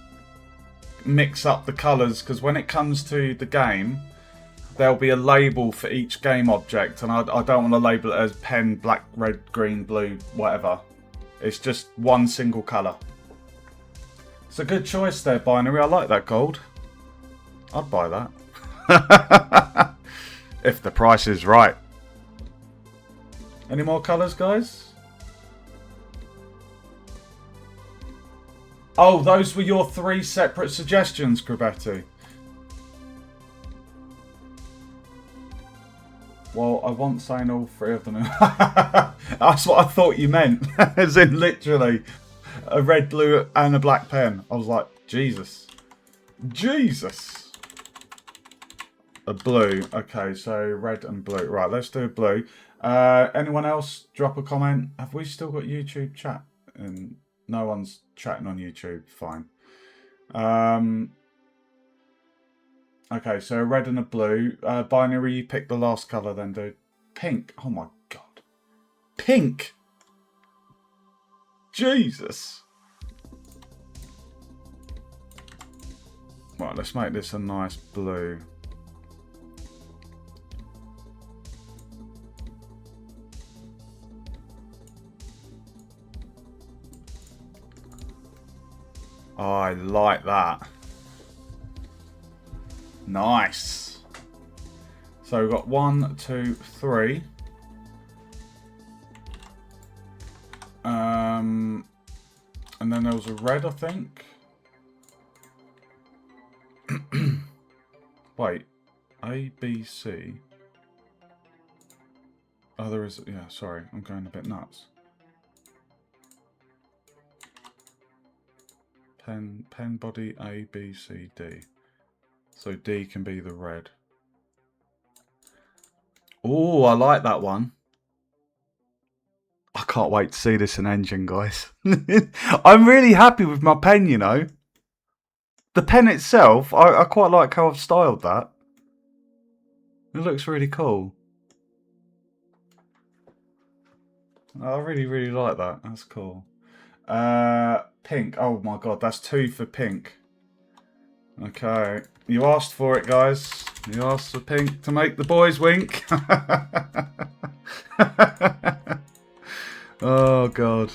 mix up the colours, because when it comes to the game, there'll be a label for each game object, and I don't want to label it as pen, black, red, green, blue, whatever. It's just one single colour. It's a good choice there, Binary. I like that gold. I'd buy that. If the price is right. Any more colours, guys? Oh, those were your 3 separate suggestions, Grabetti. Well, I wasn't saying all 3 of them. That's what I thought you meant. As in, literally, a red, blue, and a black pen. I was like, Jesus. Jesus. A blue. Okay, so red and blue. Right, let's do blue. Anyone else drop a comment? Have we still got YouTube chat? And no one's chatting on YouTube. Fine. Okay, so a red and a blue. Binary, you pick the last colour then, dude. Pink. Oh my god. Pink! Jesus. Right, let's make this a nice blue. Oh, I like that. Nice. So we've got 1, 2, 3. And then there was a red, I think. Wait. A, B, C. Oh, there is... Yeah, sorry. I'm going a bit nuts. Pen body A, B, C, D. So D can be the red. Oh, I like that one. I can't wait to see this in Engine, guys. I'm really happy with my pen, you know. The pen itself, I quite like how I've styled that. It looks really cool. I really, really like that. That's cool. Pink. Oh my god, that's 2 for pink. Okay. You asked for it, guys. You asked for pink to make the boys wink. Oh god.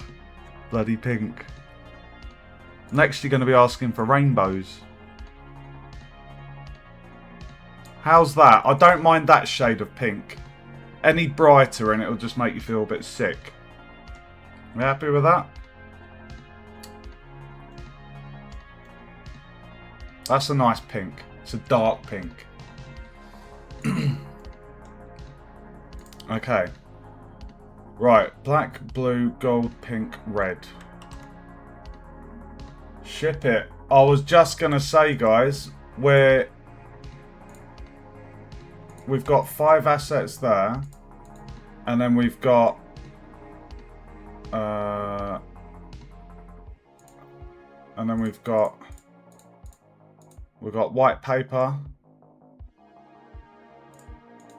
Bloody pink. Next you're going to be asking for rainbows. How's that? I don't mind that shade of pink. Any brighter and it'll just make you feel a bit sick. You happy with that? That's a nice pink. It's a dark pink. Okay. Right. Black, blue, gold, pink, red. Ship it. I was just going to say, guys, we've got 5 assets there. And then we've got... and then we've got white paper,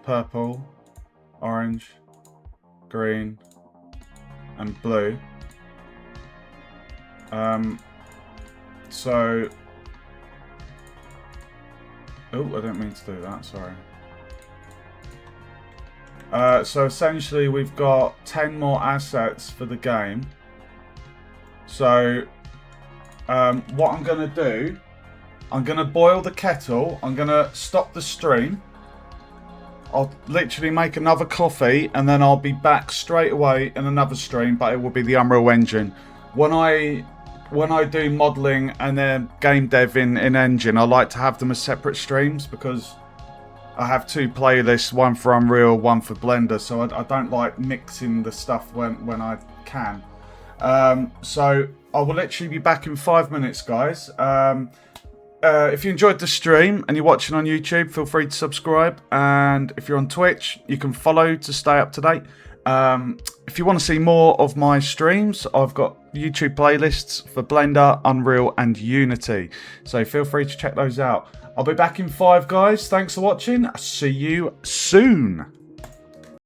purple, orange, green, and blue. So, oh, I didn't mean to do that, sorry. So essentially we've got 10 more assets for the game. So, what I'm going to do, I'm going to boil the kettle, I'm going to stop the stream. I'll literally make another coffee and then I'll be back straight away in another stream, but it will be the Unreal Engine. When I do modelling and then game dev in Engine, I like to have them as separate streams because I have 2 playlists, one for Unreal, one for Blender, so I don't like mixing the stuff when I can. So I will literally be back in 5 minutes, guys. If you enjoyed the stream and you're watching on YouTube, feel free to subscribe. And if you're on Twitch, you can follow to stay up to date. If you want to see more of my streams, I've got YouTube playlists for Blender, Unreal, and Unity. So feel free to check those out. I'll be back in 5, guys. Thanks for watching. See you soon.